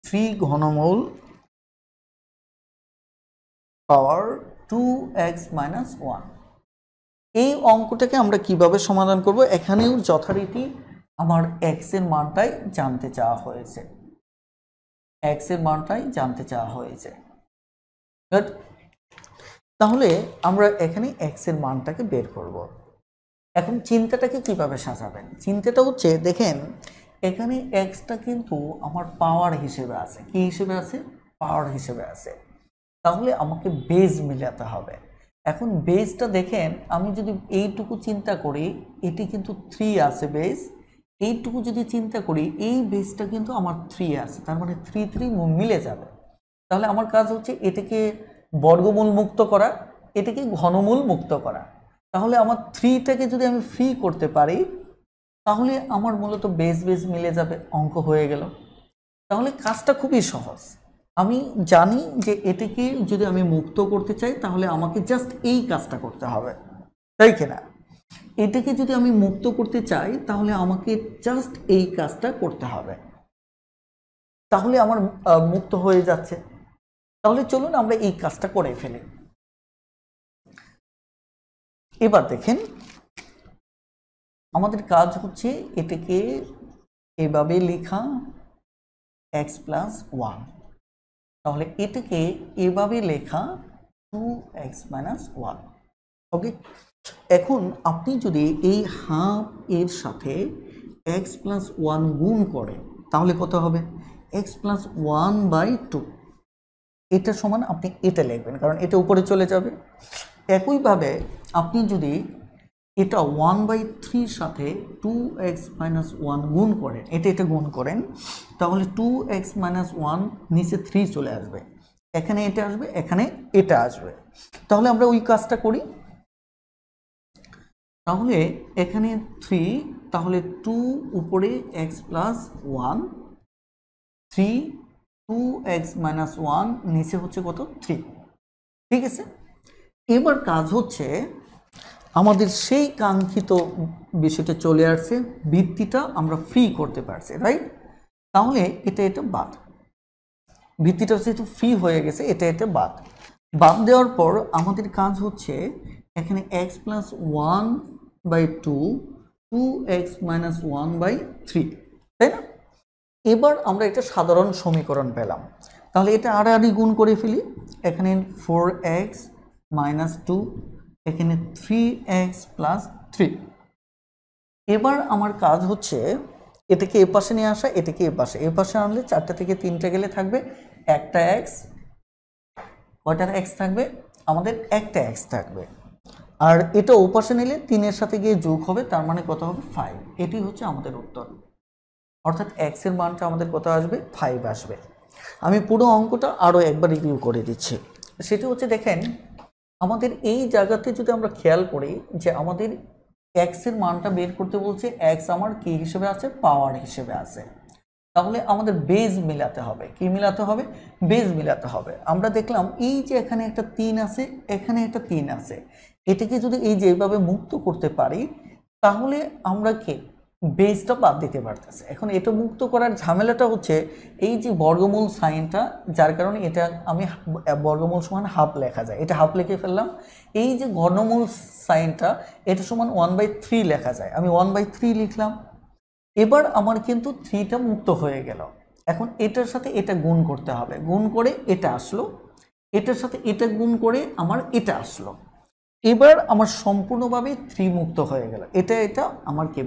3 ঘনমূল পাওয়ার 2x মাইনাস 1। এই অঙ্কটাকে আমরা কিভাবে সমাধান করব, এখানেও যথারীতি আমার x এর মানটাই জানতে চাওয়া হয়েছে, তাহলে আমরা এখানে x এর মানটাকে বের করব। এখন চিন্তাটাকে কিভাবে সাজাবেন, চিন্তাটা হচ্ছে দেখেন এখানে xটা কিন্তু আমার পাওয়ার হিসেবে আছে, কি হিসেবে আছে, পাওয়ার হিসেবে আছে, তাহলে আমাকে বেজ মিলাতে হবে। এখন বেজটা দেখেন আমি যদি এইটুকু চিন্তা করি, এটি কিন্তু 3 আছে বেজ, এইটুকু যদি চিন্তা করি এই বেজটা কিন্তু আমার 3 আছে, তার মানে 3 মিলে যাবে। তাহলে আমার কাজ হচ্ছে এটাকে বর্গমূল মুক্ত করা, এটাকে ঘনমূল মুক্ত করা। তাহলে আমার 3টাকে যদি আমি ফ্রি করতে পারি তাহলে আমার মূলত বেস বেস মিলে যাবে, অঙ্ক হয়ে গেল। তাহলে কাজটা খুবই সহজ। আমি জানি যে এটাকে যদি আমি মুক্ত করতে চাই তাহলে আমাকে জাস্ট এই কাজটা করতে হবে, তাই কিনা? এটাকে যদি আমি মুক্ত করতে চাই তাহলে আমাকে জাস্ট এই কাজটা করতে হবে, তাহলে আমার মুক্ত হয়ে যাচ্ছে। তাহলে চলুন আমরা এই কাজটা করে ফেলি। এবার দেখেন আমাদের কাজ হচ্ছে এটাকে এভাবে লেখা x প্লাস 1, তাহলে এটাকে এভাবে লেখা 2x মাইনাস 1। ওকে, এখন আপনি যদি এই হাফ এর সাথে x প্লাস 1 গুণ করেন তাহলে কত হবে? x plus 1/2। এটা সমান আপনি এটা লিখবেন কারণ এটা উপরে চলে যাবে। একইভাবে আপনি যদি এটা 1/3 সাথে 2x মাইনাস 1 গুণ করেন, এটা গুণ করেন, তাহলে 2x মাইনাস 1 নিচে 3 চলে আসবে, এখানে এটা আসবে, এখানে এটা আসবে। তাহলে আমরা ওই কাজটা করি। তাহলে এখানে 3, তাহলে 2 উপরে x প্লাস 1, 3 2x মাইনাস 1 নিচে হচ্ছে কত? 3। ঠিক আছে, এবার কাজ হচ্ছে আমাদের সেই কাঙ্ক্ষিত বিষয়টা চলে আসছে, ভিত্তিটা আমরা ফ্রি করতে পারছি, রাইট? তাহলে এটা বাদ, ভিত্তিটা যেহেতু ফ্রি হয়ে গেছে এটা বাদ দেওয়ার পর আমাদের কাজ হচ্ছে এখানে x প্লাস 1/2 2x মাইনাস 1/3, তাই না? এবার আমরা একটা সাধারণ সমীকরণ পেলাম, তাহলে এটা আড়াআড়ি গুণ করে ফেলি। এখানে 4x মাইনাস 2, এখানে 3x প্লাস 3। এবার আমার কাজ হচ্ছে এটাকে এ পাশে নিয়ে আসা, এটাকে এ পাশে আনলে 4টা থেকে 3টা গেলে থাকবে একটা x। কয়টা x থাকবে? আমাদের একটা x থাকবে। আর এটা ও পাশে নিলে 3 এর সাথে গিয়ে যোগ হবে, তার মানে কত হবে? 5। এটি হচ্ছে আমাদের উত্তর, অর্থাৎ x এর মানটা আমাদের কত আসবে? 5 আসবে। আমি পুরো অঙ্কটা আরও একবার রিভিউ করে দিচ্ছি। সেটি হচ্ছে দেখেন আমাদের এই জায়গাতে যদি আমরা খেয়াল করি যে আমাদের x এর মানটা বের করতে বলছে, x আমার কি হিসেবে আছে? পাওয়ার হিসেবে আছে। তাহলে আমাদের বেজ মিলাতে হবে। কি মিলাতে হবে? বেজ মিলাতে হবে। আমরা দেখলাম এই যে এখানে একটা 3 আছে, এখানে একটা 3 আছে, এটাকে যদি এই যে এইভাবে মুক্ত করতে পারি তাহলে আমরা কি বেজটা বাদ দিতে পারতেছে। এখন এটা মুক্ত করার ঝামেলাটা হচ্ছে এই যে বর্গমূল সাইনটা, যার কারণে এটা আমি বর্গমূল সমান হাফ লেখা যায়, এটা হাফ লিখে ফেললাম। এই যে ঘনমূল সাইনটা এটা সমান 1/3 লেখা যায়, আমি 1/3 লিখলাম। এবার আমার কিন্তু 3টা মুক্ত হয়ে গেল। এখন এটার সাথে এটা গুণ করতে হবে, গুণ করে এটা আসলো, এটার সাথে এটা গুণ করে আমার এটা আসলো। এবার আমার সম্পূর্ণভাবে 3 মুক্ত হয়ে গেল। এটা আমার কি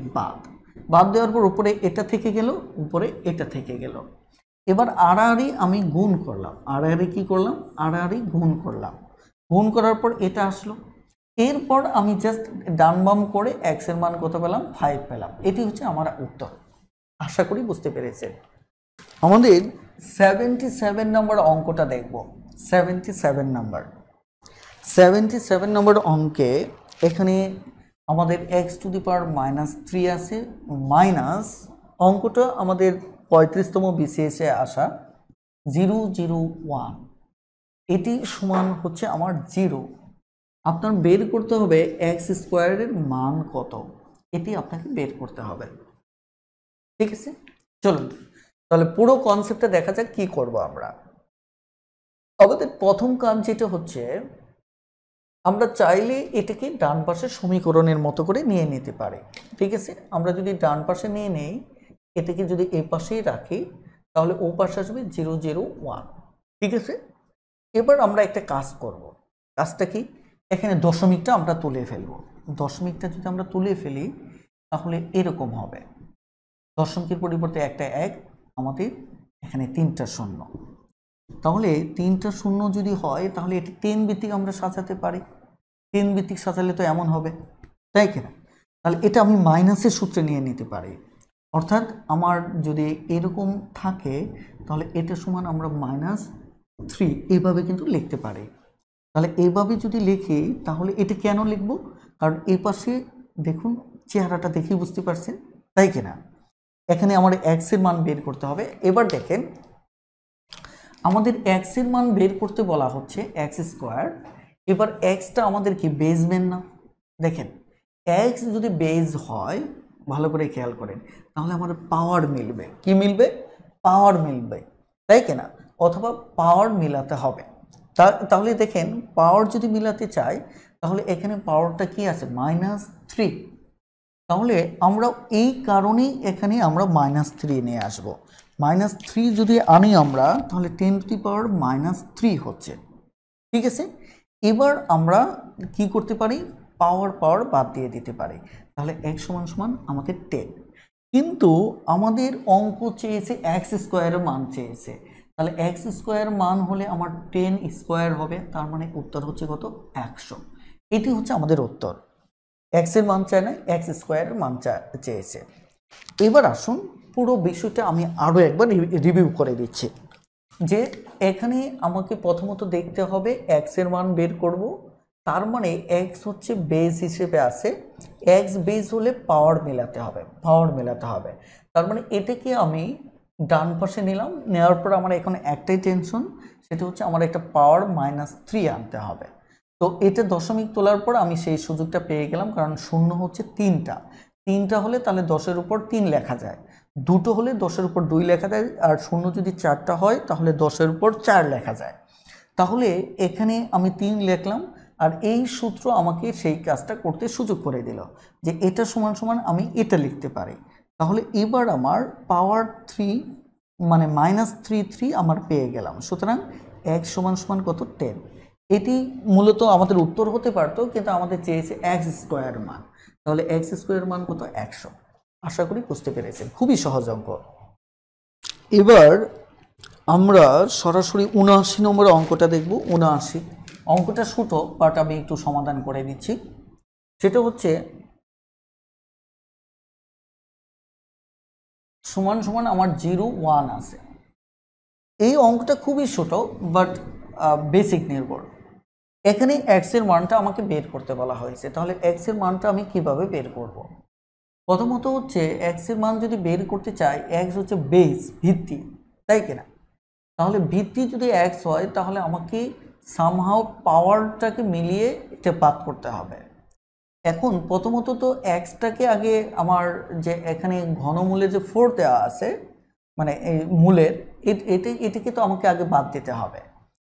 বাদ দেওয়ার পর উপরে এটা থেকে গেল, উপরে এটা থেকে গেল। এবার আড়াআড়ি আমি গুণ করলাম, আড়াআড়ি কি করলাম? আড়াআড়ি গুণ করলাম, গুণ করার পর এটা আসলো। এরপর আমি জাস্ট ডান বাম করে x এর মান কত পেলাম? 5 পেলাম। এটি হচ্ছে আমার উত্তর। আশা করি বুঝতে পেরেছেন। আমাদের 77 নম্বর অঙ্কটা দেখব। 77 নম্বর অঙ্কে এখানে আমাদের x⁻³ আছে, মাইনাস অঙ্কটা আমাদের 35তম BCS-এ আসা 001, এটি সমান হচ্ছে আমার 0। আপনার বের করতে হবে x² এর মান কত, এটি আপনাকে বের করতে হবে। ঠিক আছে, চলুন তাহলে পুরো কনসেপ্টটা দেখা যাক কি করব আমরা। আমাদের প্রথম কাজ যেটা হচ্ছে আমরা চাইলে এটাকে ডান পাশের সমীকরণের মতো করে নিয়ে নিতে পারি। ঠিক আছে, আমরা যদি ডান পাশে নিয়ে নেই, এটাকে যদি এ পাশেই রাখি তাহলে ও পাশে আসবে 001। ঠিক আছে, এবার আমরা একটা কাজ করব। কাজটা কি? এখানে দশমিকটা আমরা তুলে ফেলব। দশমিকটা যদি আমরা তুলে ফেলি তাহলে এরকম হবে, দশমিকের পরিবর্তে একটা 1, আমাদের এখানে 3টা শূন্য। তাহলে 3টা শূন্য যদি হয় তাহলে এটি 10 ভিত্তিক আমরা সাজাতে পারি। 10 ভিত্তিক সাজালে তো এমন হবে, তাই কিনা? তাহলে এটা আমি মাইনাসের সূত্রে নিয়ে নিতে পারি, অর্থাৎ আমার যদি এরকম থাকে তাহলে এটা সমান আমরা -3 এইভাবে কিন্তু লিখতে পারি। তাহলে এইভাবে যদি লিখি তাহলে এটা কেন লিখব? কারণ এই পাশে দেখুন চেহারাটা দেখেই বুঝতে পারছেন, তাই কিনা? এখানে আমার x এর মান বের করতে হবে। এবার দেখেন আমাদের x এর মান বের করতে বলা হচ্ছে x স্কোয়ার। এবার xটা আমাদের কি বেসমেন্ট না? দেখেন x যদি বেস হয়, ভালো করে খেয়াল করেন, তাহলে আমার পাওয়ার মিলবে। কি মিলবে? পাওয়ার মিলবে, তাই কিনা? অথবা পাওয়ার মিলাতে হবে। তাহলে দেখেন পাওয়ার যদি মিলাতে চাই তাহলে এখানে পাওয়ারটা কি আছে? -3। তাহলে আমরা এই কারণেই এখানে আমরা -3 নিয়ে আসব। -3 যদি আনি আমরা তাহলে 10⁻³ হচ্ছে, ঠিক আছে? এবার আমরা কি করতে পারি? পাওয়ার বাদ দিয়ে দিতে পারি। তাহলে x = আমাদের 10। কিন্তু আমাদের অঙ্ক চেয়েছে x স্কোয়ারের মান চেয়েছে। তাহলে x স্কোয়ার মান হলে আমার 10 স্কোয়ার হবে, তার মানে উত্তর হচ্ছে কত? 100। এটি হচ্ছে আমাদের উত্তর। x এর মান চায় না, x স্কোয়ারের মান চেয়েছে। এবার আসুন পুরো বিষয়টা আমি আরও একবার রিভিউ করে দিচ্ছি। যে এখানে আমাকে প্রথমত দেখতে হবে x এর মান বের করব। তার মানে x হচ্ছে বেস হিসেবে আছে, x বেস হলে পাওয়ার মেলাতে হবে। তার মানে এটাকে আমি ডান পাশে নিলাম। নেওয়ার পর আমার এখন একটাই টেনশন, সেটা হচ্ছে আমার একটা পাওয়ার -3 আনতে হবে। তো এটা দশমিক তোলার পর আমি সেই সুযোগটা পেয়ে গেলাম, কারণ শূন্য হচ্ছে তিনটা হলে তাহলে 10-এর উপর 3 লেখা যায়, দুটো হলে 10-এর উপর 2 লেখা যায়, আর শূন্য যদি 4টা হয় তাহলে 10-এর উপর 4 লেখা যায়। তাহলে এখানে আমি 3 লিখলাম, আর এই সূত্র আমাকে সেই কাজটা করতে সুযোগ করে দিল যে এটা সমান আমি এটা লিখতে পারি। তাহলে এবার আমার পাওয়ার 3 মানে -3 আমার পেয়ে গেলাম। সুতরাং x = কত? 10। এটি মূলত আমাদের উত্তর হতে পারতো, কিন্তু আমাদের চেয়েছে x স্কোয়ার মান। তাহলে x স্কোয়ার মান কত? 100। আশা করি বুঝতে পেরেছেন, খুবই সহজ অঙ্ক। এবার আমরা সরাসরি 79 নম্বর অঙ্কটা দেখব। 79 অঙ্কটা ছোট, বাট আমি একটু সমাধান করে দিচ্ছি। সেটা হচ্ছে সমান আমার 0, 1 আছে। এই অঙ্কটা খুবই ছোট, বাট বেসিক নির্ভর। এখানে x এর মানটা আমাকে বের করতে বলা হয়েছে। তাহলে x এর মানটা আমি কিভাবে বের করব? প্রথমত হচ্ছে x এর মান যদি বের করতে চাই, x হচ্ছে বেস, ভিত্তি, তাই কিনা? তাহলে ভিত্তি যদি x হয় তাহলে আমাকে সামহাও পাওয়ারটাকে মিলিয়ে এটা বাদ করতে হবে। এখন প্রথমত তো xটাকে আগে আমার যে এখানে ঘনমূলে যে 4 দেওয়া আছে, মানে এই মূলের এটাকে তো আমাকে আগে বাদ দিতে হবে।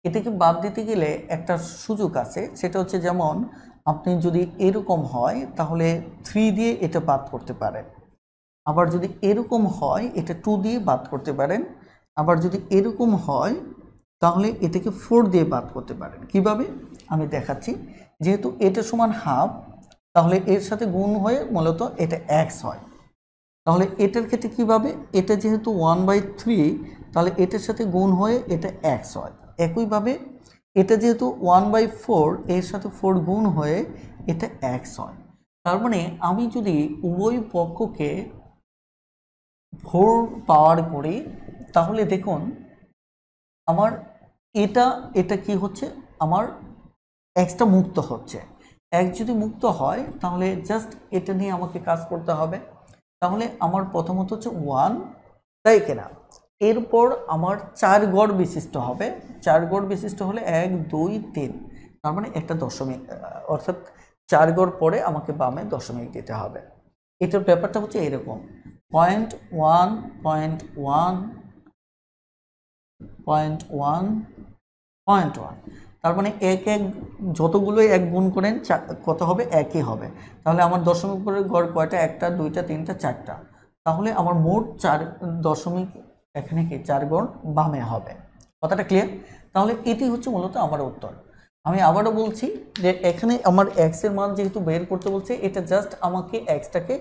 এটাকে বাদ দিতে গেলে একটা সুযোগ আছে, সেটা হচ্ছে যেমন আপনি যদি এরকম হয় তাহলে 3 দিয়ে এটা বাদ করতে পারেন, আবার যদি এরকম হয় এটা 2 দিয়ে বাদ করতে পারেন, আবার যদি এরকম হয় তাহলে এটাকে 4 দিয়ে বাদ করতে পারেন। কিভাবে আমি দেখাচ্ছি। যেহেতু এটা সমান হাফ, তাহলে এর সাথে গুণ হয়ে মূলত এটা x হয়। তাহলে এটার ক্ষেত্রে কিভাবে? এটা যেহেতু 1/3, তাহলে এটার সাথে গুণ হয়ে এটা x হয়। একইভাবে এটা যেহেতু 1/4, এর সাথে 4 গুণ হয়ে এটা x হয়। তার মানে আমি যদি উভয় পক্ষকে 4 পাওয়ার করি তাহলে দেখুন আমার এটা কি হচ্ছে? আমার xটা মুক্ত হচ্ছে। x যদি মুক্ত হয় তাহলে জাস্ট এটা নিয়ে আমাকে কাজ করতে হবে। তাহলে আমার প্রথমত হচ্ছে 1, তাই কিনা? এরপর আমার 4 গড় বিশিষ্ট হবে। 4 গড় বিশিষ্ট হলে 1, 2, 3, তার মানে একটা দশমিক, অর্থাৎ 4 গড় পরে আমাকে বামে দশমিক দিতে হবে। এটার ব্যাপারটা হচ্ছে এরকম 0.1, 0.1, 0.1, 0.1, তার মানে এক যতগুলোই 1 গুণ করেন কত হবে? 1ই হবে। তাহলে আমার দশমিক পরের গড় কয়টা? 1টা, 2টা, 3টা, 4টা। তাহলে আমার মোট 4 দশমিক এখানে কি 4 গড় বামে হবে। কথাটা ক্লিয়ার? তাহলে এটি হচ্ছে মূলত আমার উত্তর। আমি আবারও বলছি যে এখানে আমার x এর মান যেহেতু বের করতে বলছে, এটা জাস্ট আমাকে xটাকে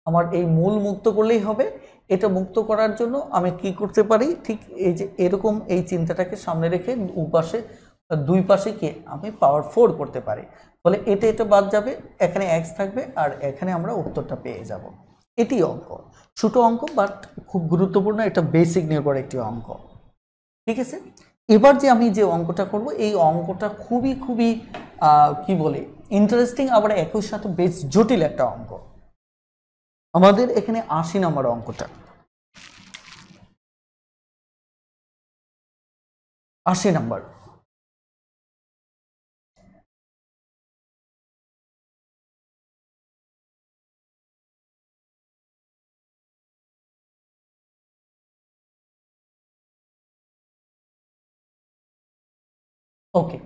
আমার এই মূল মুক্ত করলেই হবে। এটা মুক্ত করার জন্য আমি কি করতে পারি? ঠিক এই যে এরকম এই চিন্তাটাকে সামনে রেখে দুই পাশে কি আমি পাওয়ার 4 করতে পারি। ফলে এটা বাদ যাবে, এখানে x থাকবে, আর এখানে আমরা উত্তরটা পেয়ে যাব। এটি অঙ্ক, ছোট অঙ্ক, বাট খুব গুরুত্বপূর্ণ। এটা বেসিক নির্ভর একটি অঙ্ক, ঠিক আছে? এবার যে আমি যে অঙ্কটা করব, এই অঙ্কটা খুবই কি বলে ইন্টারেস্টিং আবার একই সাথে বেশ জটিল একটা অঙ্ক। আমাদের এখানে 80 নম্বর অঙ্কটা, 80 নম্বর। ওকে,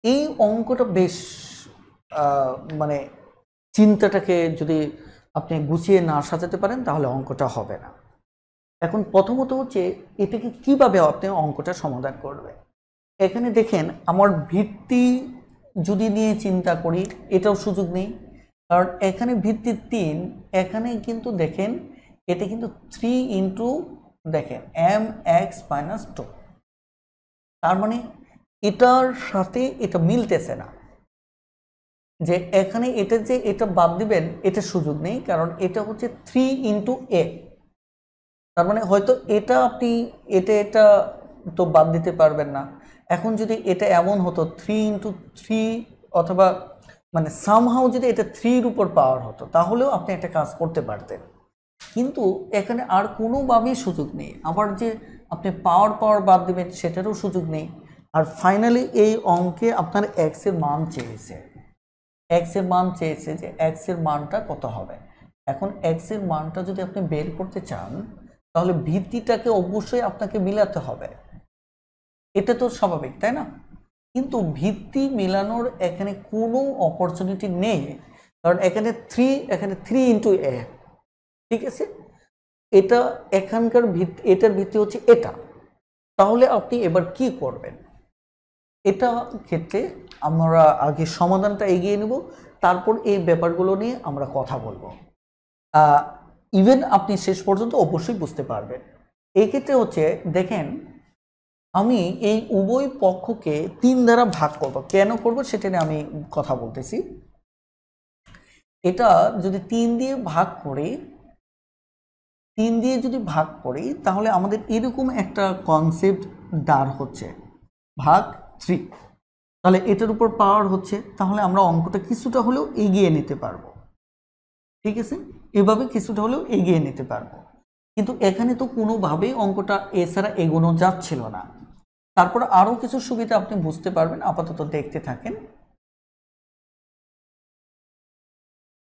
এই অঙ্কটা বেশ মানে চিন্তাটাকে যদি আপনি গুছিয়ে না সাজাতে পারেন তাহলে অঙ্কটা হবে না। এখন প্রথমত হচ্ছে এটাকে কিভাবে আপনি অঙ্কটা সমাধান করবেন। এখানে দেখেন আমার ভিত্তি যদি নিয়ে চিন্তা করি এটাও সুযোগ নেই, কারণ এখানে ভিত্তি 3, এখানে কিন্তু দেখেন এটা কিন্তু 3 ইন্টু দেখেন mx-2, তার মানে এটার সাথে এটা মিলতেছে না, যে এখানে এটা যে এটা বাদ দিবেন এটা সুযোগ নেই, কারণ এটা হচ্ছে 3 ইন্টু এ, তার মানে হয়তো এটা আপনি এটা তো বাদ দিতে পারবেন না। এখন যদি এটা এমন হতো 3 ইন্টু 3, অথবা মানে সামহাও যদি এটা 3-র উপর পাওয়ার হতো তাহলেও আপনি একটা কাজ করতে পারতেন, কিন্তু এখানে আর কোনোভাবেই সুযোগ নেই। আবার যে আপনি পাওয়ার বাদ দিবেন সেটারও সুযোগ নেই। আর ফাইনালি এই অঙ্কে আপনার এক্স এর মান চেয়েছে, যে এক্স এর মানটা কত হবে। এখন এক্স এর মানটা যদি আপনি বের করতে চান তাহলে ভিত্তিটাকে অবশ্যই আপনাকে মিলাতে হবে, এটা তো স্বাভাবিক তাই না? কিন্তু ভিত্তি মেলানোর এখানে কোনো অপরচুনিটি নেই, কারণ এখানে 3 ইন্টু এ, ঠিক আছে? এটা এখানকার ভিত্তি, এটার ভিত্তি হচ্ছে এটা। তাহলে আপনি এবার কি করবেন, এটা ক্ষেত্রে আমরা আগে সমাধানটা এগিয়ে নেব, তারপর এই ব্যাপারগুলো নিয়ে আমরা কথা বলবো। ইভেন আপনি শেষ পর্যন্ত অবশ্যই বুঝতে পারবেন। এই ক্ষেত্রে হচ্ছে দেখেন আমি এই উভয় পক্ষকে 3 দ্বারা ভাগ করব। কেন করব সেটা নিয়ে আমি কথা বলতেছি। এটা যদি 3 দিয়ে ভাগ করি, 3 দিয়ে যদি ভাগ করি তাহলে আমাদের এরকম একটা কনসেপ্ট দাঁড় হচ্ছে, ভাগ 3। তাহলে এটার উপর পাওয়ার হচ্ছে, তাহলে আমরা অঙ্কটা কিছুটা হলেও এগিয়ে নিতে পারবো, ঠিক আছে? এভাবে কিছুটা হলেও এগিয়ে নিতে পারবো। কিন্তু এখানে তো কোনোভাবেই অঙ্কটা এছাড়া এগোনো যাচ্ছিল না। তারপর আরো কিছু সুবিধা আপনি বুঝতে পারবেন, আপাতত দেখতে থাকেন,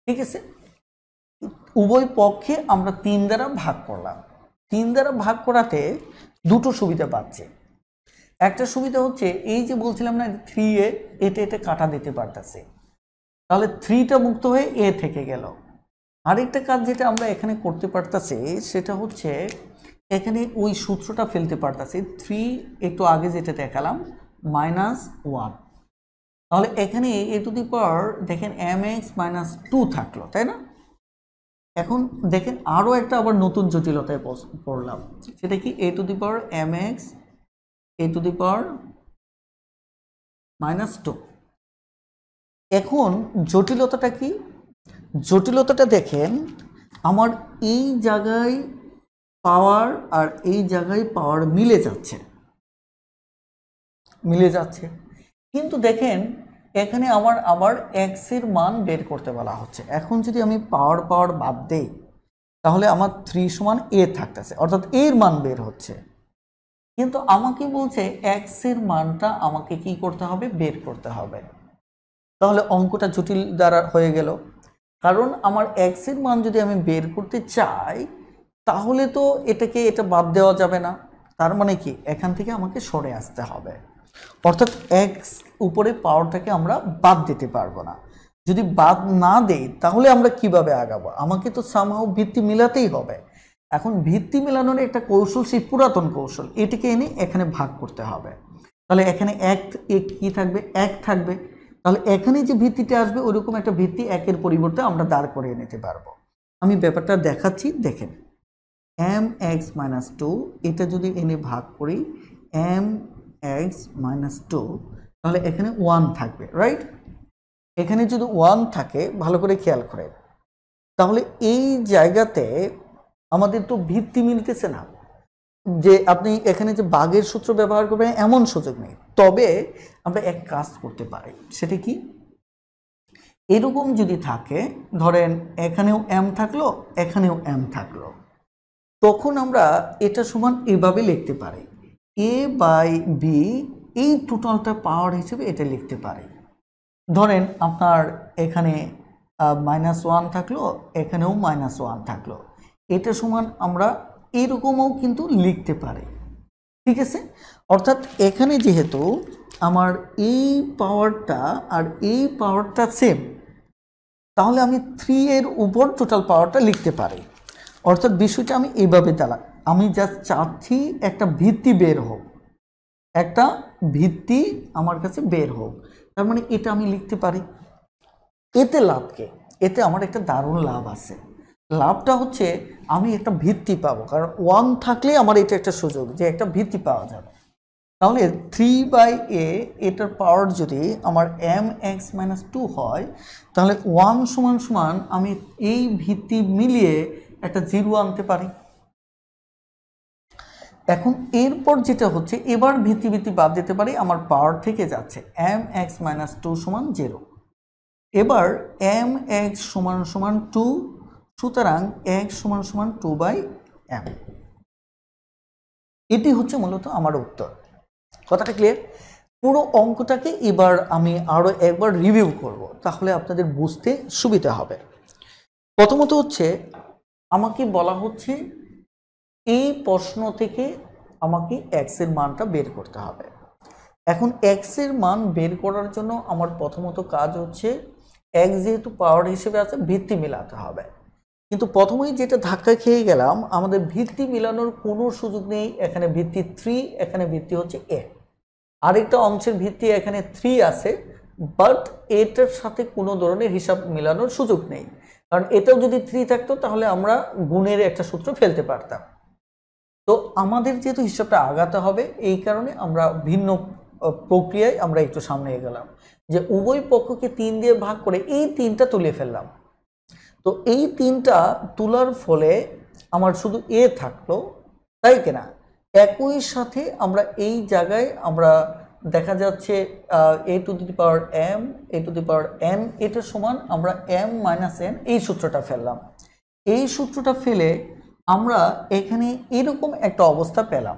ঠিক আছে? উভয় পক্ষে আমরা 3 দ্বারা ভাগ করলাম। 3 দ্বারা ভাগ করাতে দুটো সুবিধা পাচ্ছে। একটা সুবিধা হচ্ছে এই যে বলছিলাম না 3a, এটা কাটা দিতে পারতেছে, তাহলে 3টা মুক্ত হয়ে এ থেকে গেল। আরেকটা কাজ যেটা আমরা এখানে করতে পারতেছি সেটা হচ্ছে এখানে ওই সূত্রটা ফেলতে পারতেছি, 3 একটু আগে যেটা দেখালাম -1, তাহলে এখানে এ টু দি পাওয়ার দেখেন mx-2 থাকলো, তাই না? এখন দেখেন আরো একটা আবার নতুন জটিলতায় পড়লাম, সেটা কি a two the power mx -2। এখন জটিলতাটা কি? জটিলতাটা দেখেন আমার এই জায়গায় পাওয়ার আর এই জায়গায় পাওয়ার মিলে যাচ্ছে, কিন্তু দেখেন এখানে আমার আবার এক্স এর মান বের করতে বলা হচ্ছে। এখন যদি আমি পাওয়ার বাদ দেই তাহলে আমার 3 সমান এ থাকতেছে, অর্থাৎ এর মান বের হচ্ছে, কিন্তু আমাকে বলছে এক্স এর মানটা আমাকে কি করতে হবে, বের করতে হবে। তাহলে অঙ্কটা জটিল দ্বারা হয়ে গেল, কারণ আমার এক্স এর মান যদি আমি বের করতে চাই তাহলে তো এটা বাদ দেওয়া যাবে না, তার মানে কি এখান থেকে আমাকে সরে আসতে হবে, অর্থাৎ এক্স উপরে পাওয়ারটাকে আমরা বাদ দিতে পারবো না। যদি বাদ না দেই তাহলে আমরা কিভাবে আগাবো, আমাকে তো সামহাও ভিত্তি মিলাতেই হবে। এখন ভিত্তি মেলানোর একটা কৌশল, সেই পুরাতন কৌশল, এটিকে এনে এখানে ভাগ করতে হবে। তাহলে এখানে এক কি থাকবে, 1 থাকবে, তাহলে এখানে যে ভিত্তিটা আসবে ওইরকম একটা ভিত্তি 1-এর পরিবর্তে আমরা দাঁড় করিয়ে নিতে পারবো। আমি ব্যাপারটা দেখাচ্ছি, দেখেন mx-2 এটা যদি এনে ভাগ করি mx-2, তাহলে এখানে 1 থাকবে, রাইট? এখানে যদি 1 থাকে ভালো করে খেয়াল করেন, তাহলে এই জায়গাতে আমাদের তো ভিত্তি মিলতেছে না, যে আপনি এখানে যে ভাগের সূত্র ব্যবহার করবেন এমন সুযোগ নেই। তবে আমরা এক কাজ করতে পারি, সেটা কি, এরকম যদি থাকে, ধরেন এখানেও m থাকলো, এখানেও m থাকলো, তখন আমরা এটা সমান এভাবে লিখতে পারি, a/b এই টোটালটা পাওয়ার হিসেবে এটা লিখতে পারি। ধরেন আপনার এখানে -1 থাকলো, এখানেও -1 থাকলো, এটা সমান আমরা এরকমও কিন্তু লিখতে পারি। ঠিক আছে, অর্থাৎ এখানে যেহেতু আমার এই পাওয়ারটা আর এই পাওয়ারটা সেম, তাহলে আমি 3 এর উপর টোটাল পাওয়ারটা লিখতে পারি। অর্থাৎ বিষয়টা আমি এইভাবে দাঁড়া, আমি জাস্ট চাচ্ছি একটা ভিত্তি বের হোক, একটা ভিত্তি আমার কাছে বের হোক, তার মানে এটা আমি লিখতে পারি। এতে লাভকে, এতে আমার একটা দারুণ লাভ আছে। লাভটা হচ্ছে আমি একটা ভিত্তি পাবো, কারণ 1 থাকলে আমার এটা একটা সুযোগ যে একটা ভিত্তি পাওয়া যাবে। তাহলে 3/a এটার পাওয়ার যদি আমার mx-2 হয়, তাহলে 1 সমান সমান আমি এই ভিত্তি মিলিয়ে একটা 0 আনতে পারি। এখন এরপর যেটা হচ্ছে, এবার ভিত্তি বাদ দিতে পারি, আমার পাওয়ার থেকে যাচ্ছে mx-2 সমান 0। এবার mx সমান সমান 2, সুতরাং x সমান সমান 2/m। এটি হচ্ছে মূলত আমার উত্তর। কথাটা ক্লিয়ার? পুরো অঙ্কটাকে এবার আমি আরও একবার রিভিউ করব, তাহলে আপনাদের বুঝতে সুবিধা হবে। প্রথমত হচ্ছে আমাকে বলা হচ্ছে এই প্রশ্ন থেকে আমাকে x এর মানটা বের করতে হবে। এখন x এর মান বের করার জন্য আমার প্রথমত কাজ হচ্ছে x যেহেতু পাওয়ার হিসেবে আছে, ভিত্তি মেলাতে হবে। কিন্তু প্রথমেই যেটা ধাক্কা খেয়ে গেলাম, আমাদের ভিত্তি মেলানোর কোনো সুযোগ নেই। এখানে ভিত্তি 3, এখানে ভিত্তি হচ্ছে a, আরেকটা অংশের ভিত্তি এখানে 3 আছে, বাট এটার সাথে কোনো ধরনের হিসাব মেলানোর সুযোগ নেই, কারণ এটাও যদি 3 থাকতো তাহলে আমরা গুণের একটা সূত্র ফেলতে পারতাম। তো আমাদের যেহেতু হিসাবটা আগাতে হবে, এই কারণে আমরা ভিন্ন প্রক্রিয়ায় আমরা একটু সামনে এগোলাম, যে উভয় পক্ষকে 3 দিয়ে ভাগ করে এই 3টা তুলে ফেললাম। তো এই 3টা তোলার ফলে আমার শুধু a থাকলো, তাই কিনা? একই সাথে আমরা এই জায়গায় আমরা দেখা যাচ্ছে a⁴m a⁴n এটা সমান আমরা m-n এই সূত্রটা ফেললাম। এই সূত্রটা ফেলে আমরা এখানে এরকম একটা অবস্থা পেলাম,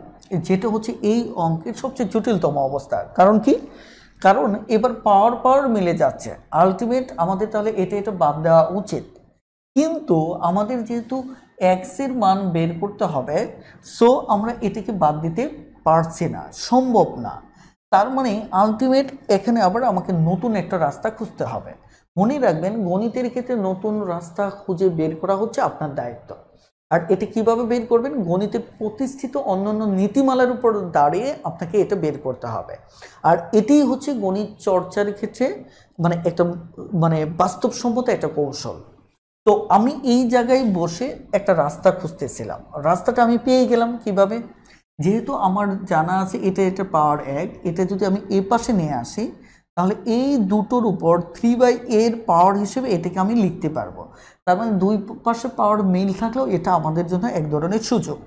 যেটা হচ্ছে এই অঙ্কের সবচেয়ে জটিলতম অবস্থা। কারণ কি? কারণ এবার পাওয়ার মিলে যাচ্ছে, আলটিমেট আমাদের তাহলে এটা বাদ দেওয়া উচিত। কিন্তু আমাদের যেহেতু x এর মান বের করতে হবে, সো আমরা এটাকে বাদ দিতে পারছি না, সম্ভব না। তার মানে আলটিমেট এখানে আবার আমাকে নতুন একটা রাস্তা খুঁজতে হবে। মনে রাখবেন, গণিতের ক্ষেত্রে নতুন রাস্তা খুঁজে বের করা হচ্ছে আপনার দায়িত্ব। আর এটা কিভাবে বের করবেন? গণিতের প্রতিষ্ঠিত অন্যান্য নীতিমালার উপর দাঁড়িয়ে আপনাকে এটা বের করতে হবে। আর এটাই হচ্ছে গণিত চর্চার ক্ষেত্রে একটা বাস্তবসম্মত একটা কৌশল। তো আমি এই জায়গায় বসে একটা রাস্তা খুঁজতেছিলাম, রাস্তাটা আমি পেয়ে গেলাম। কিভাবে? যেহেতু আমার জানা আছে এটা পাওয়ার 1, এটা যদি আমি এ পাশে নিয়ে আসি, তাহলে এই দুটোর উপর 3/a এর পাওয়ার হিসেবে এটাকে আমি লিখতে পারবো। তার মানে দুই পাশে পাওয়ার মিল থাকলেও এটা আমাদের জন্য এক ধরনের সুযোগ।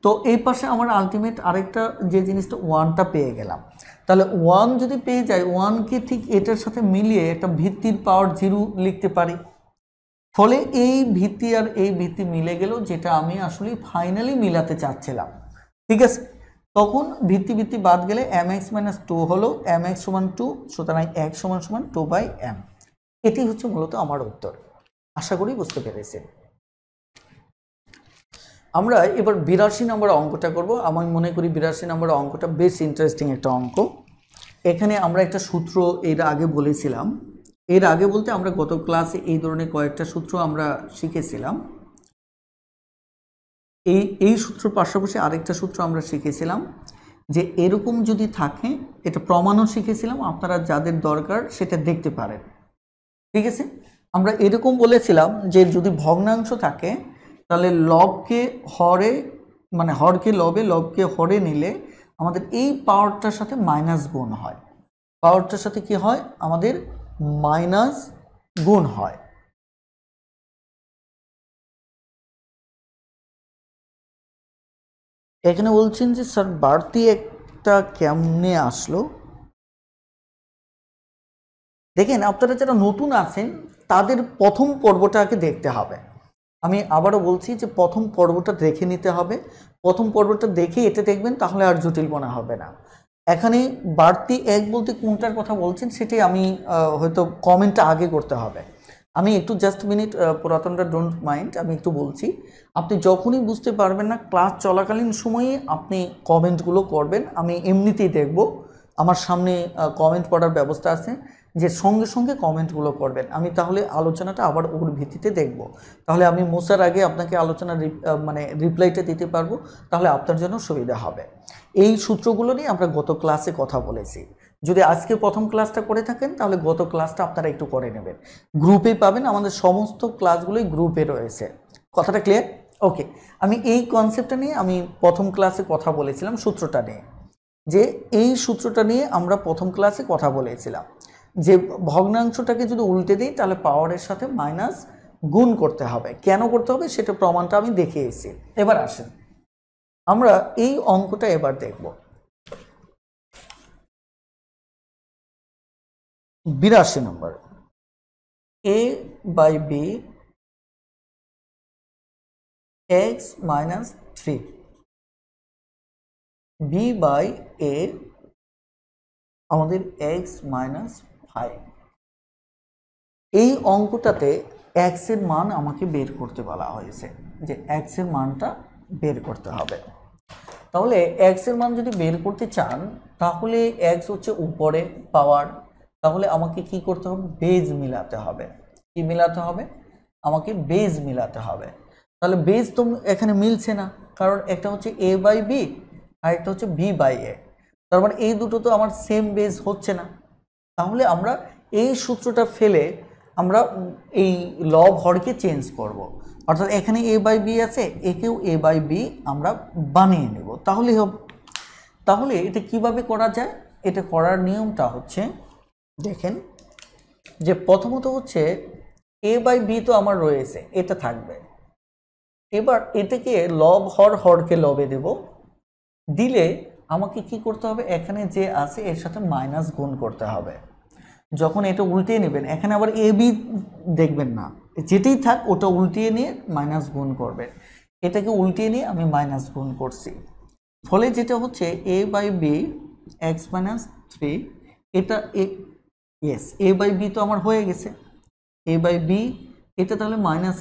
তো এই পাশে আমার আলটিমেট আরেকটা যে জিনিসটা 1টা পেয়ে গেলাম। তাহলে 1 যদি পেয়ে যাই, 1কে ঠিক এটার সাথে মিলিয়ে একটা ভিত্তির পাওয়ার 0 লিখতে পারি। ফলে এই ভিত্তি আর এই ভিত্তি মিলে গেল, যেটা আমি আসলে ফাইনালি মিলাতে চাচ্ছিলাম। ঠিক আছে, তখন ভিত্তি বাদ গেলে mx-2 হলো, mx সমান 2, সুতরাং x সমান সমান 2/m। এটি হচ্ছে মূলত আমার উত্তর। আশা করি বুঝতে পেরেছেন। আমরা এবার 82 নম্বর অঙ্কটা করব। আমি মনে করি 82 নম্বর অঙ্কটা বেশ ইন্টারেস্টিং একটা অঙ্ক। এখানে আমরা একটা সূত্র এর আগে বলেছিলাম, এর আগে বলতে আমরা গত ক্লাসে এই ধরনের কয়েকটা সূত্র আমরা শিখেছিলাম। এই সূত্রের পাশাপাশি আরেকটা সূত্র আমরা শিখেছিলাম, যে এরকম যদি থাকে, এটা প্রমাণও শিখেছিলাম, আপনারা যাদের দরকার সেটা দেখতে পারেন। ঠিক আছে, আমরা এরকম বলেছিলাম যে যদি ভগ্নাংশ থাকে, তাহলে লবকে হরে হরকে লবে, লবকে হরে নিলে আমাদের এই পাওয়ারটার সাথে মাইনাস গুণ হয়। পাওয়ারটার সাথে কি হয়? আমাদের মাইনাস গুণ হয়। এখানে বলছেন যে স্যার বাড়তি একটা কেমনে আসলো? দেখেন আপনারা যারা নতুন আছেন তাদের প্রথম পর্বটাকে দেখতে হবে। আমি আবারও বলছি যে প্রথম পর্বটা দেখে নিতে হবে। প্রথম পর্বটা দেখে এটা দেখবেন, তাহলে আর জটিল মনে হবে না। এখানে বাড়তি এক বলতে কোনটার কথা বলছেন সেটি আমি হয়তো কমেন্টটা আগে করতে হবে। আমি একটু জাস্ট মিনিট, পুরাতনটা ডোন্ট মাইন্ড, আমি একটু বলছি। আপনি যখনই বুঝতে পারবেন না ক্লাস চলাকালীন সময়ে আপনি কমেন্টগুলো করবেন, আমি এমনিতেই দেখব। আমার সামনে কমেন্ট পড়ার ব্যবস্থা আছে, যে সঙ্গে সঙ্গে কমেন্টগুলো করবেন। আমি তাহলে আলোচনাটা আবার ওর ভিত্তিতে দেখব, তাহলে আমি মোসার আগে আপনাকে আলোচনা মানে রিপ্লাইটা দিতে পারবো, তাহলে আপনার জন্য সুবিধা হবে। এই সূত্রগুলো নিয়ে আমরা গত ক্লাসে কথা বলেছি। যদি আজকে প্রথম ক্লাসটা করে থাকেন তাহলে গত ক্লাসটা আপনারা একটু করে নেবেন, গ্রুপে পাবেন, আমাদের সমস্ত ক্লাসগুলোই গ্রুপে রয়েছে। কথাটা ক্লিয়ার? ওকে, আমি এই কনসেপ্টটা নিয়ে আমি প্রথম ক্লাসে কথা বলেছিলাম, সূত্রটা নিয়ে, যে এই সূত্রটা নিয়ে আমরা প্রথম ক্লাসে কথা বলেছিলাম যে ভগ্নাংশটাকে যদি উল্টে দিই তাহলে পাওয়ারের সাথে মাইনাস গুণ করতে হবে। কেন করতে হবে সেটা প্রমাণটা আমি দেখিয়েছি। এবার আসেন আমরা এই অঙ্কটা এবার দেখব। 82 number, a by B X minus 3 B by A আমাদের এক্স মাইনাস 5। এই অঙ্কটাতে এক্স এর মান আমাকে বের করতে বলা হয়েছে, যে এক্স এর মানটা বের করতে হবে। তাহলে এক্স এর মান যদি বের করতে চান তাহলে এক্স হচ্ছে উপরে পাওয়ার, তাহলে আমাকে কি করতে হবে? বেজ মিলাতে হবে। কি মিলাতে হবে? আমাকে বেজ মিলাতে হবে। তাহলে বেজ তো এখানে মিলছে না, কারণ একটা হচ্ছে এ বাই বি আর একটা হচ্ছে বি বাই এ, তার মানে এই দুটো তো আমার সেম বেজ হচ্ছে না। তাহলে আমরা এই সূত্রটা ফেলে আমরা এই লব হরকে চেঞ্জ করব, অর্থাৎ এখানে এ বাই বি আছে, একেও এ বাই বি আমরা বানিয়ে নেব, তাহলেই হবে। তাহলে এটা কিভাবে করা যায়? এটা করার নিয়মটা হচ্ছে, দেখেন যে প্রথমত হচ্ছে এ বাই বি তো আমার রয়েছে, এটা থাকবে। এবার এটাকে লব হরকে লবে দেব, দিলে আমাকে কি করতে হবে? এখানে যে আছে এর সাথে মাইনাস গুণ করতে হবে। যখন এটা উল্টিয়ে নেবেন, এখানে আবার এ বি দেখবেন না, যেটাই থাক ওটা উল্টিয়ে নিয়ে মাইনাস গুণ করবেন। এটাকে উল্টিয়ে নিয়ে আমি মাইনাস গুণ করছি, ফলে যেটা হচ্ছে এ বাই বি এক্স মাইনাস 3, এটা ইয়েস এ বাই বি তো আমার হয়ে গেছে, এ বাই বি এটা তাহলে মাইনাস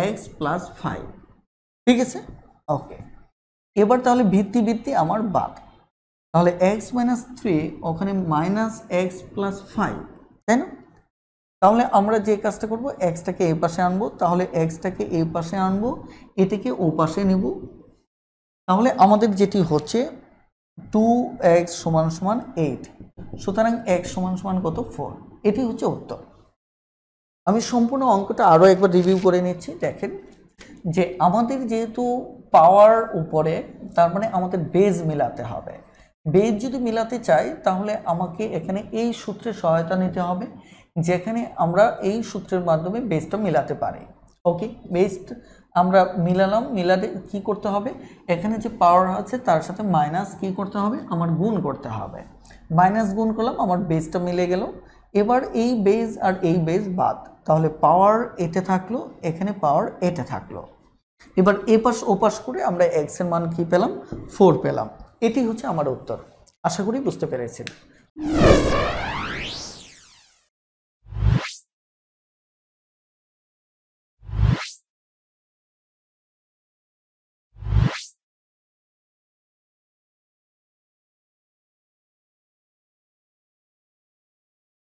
এক্স প্লাস 5, ঠিক আছে? ওকে, এবার তাহলে ভিত্তি আমার বাদ, তাহলে এক্স মাইনাস 3 ওখানে মাইনাস এক্স প্লাস 5, তাই না? তাহলে আমরা যে কাজটা করব, এক্সটাকে এই পাশে আনবো, তাহলে এক্সটাকে এই পাশে আনবো, এটাকে ও পাশে নেব, তাহলে আমাদের যেটি হচ্ছে 2x = 8, সুতরাং x = কত? 4। এটি হচ্ছে উত্তর। আমি সম্পূর্ণ অঙ্কটা আরও একবার রিভিউ করে নিচ্ছি। দেখেন যে আমাদের যেহেতু পাওয়ার উপরে, তার মানে আমাদের বেজ মিলাতে হবে। বেজ যদি মিলাতে চাই তাহলে আমাকে এখানে এই সূত্রের সহায়তা নিতে হবে, যেখানে আমরা এই সূত্রের মাধ্যমে বেজটা মিলাতে পারি। ওকে, বেজ আমরা মিলালাম, মিলাতে কি করতে হবে? এখানে যে পাওয়ার আছে তার সাথে মাইনাস কি করতে হবে? আমার গুণ করতে হবে। মাইনাস গুণ করলাম, আমার বেজটা মিলে গেল। এবার এই বেজ আর এই বেজ বাদ, তাহলে পাওয়ার এটা থাকলো, এখানে পাওয়ার এটা থাকলো। এবার এপাশ ওপাশ করে আমরা এক্স এর মান কি পেলাম? 4 পেলাম। এটি হচ্ছে আমার উত্তর। আশা করি বুঝতে পেরেছেন।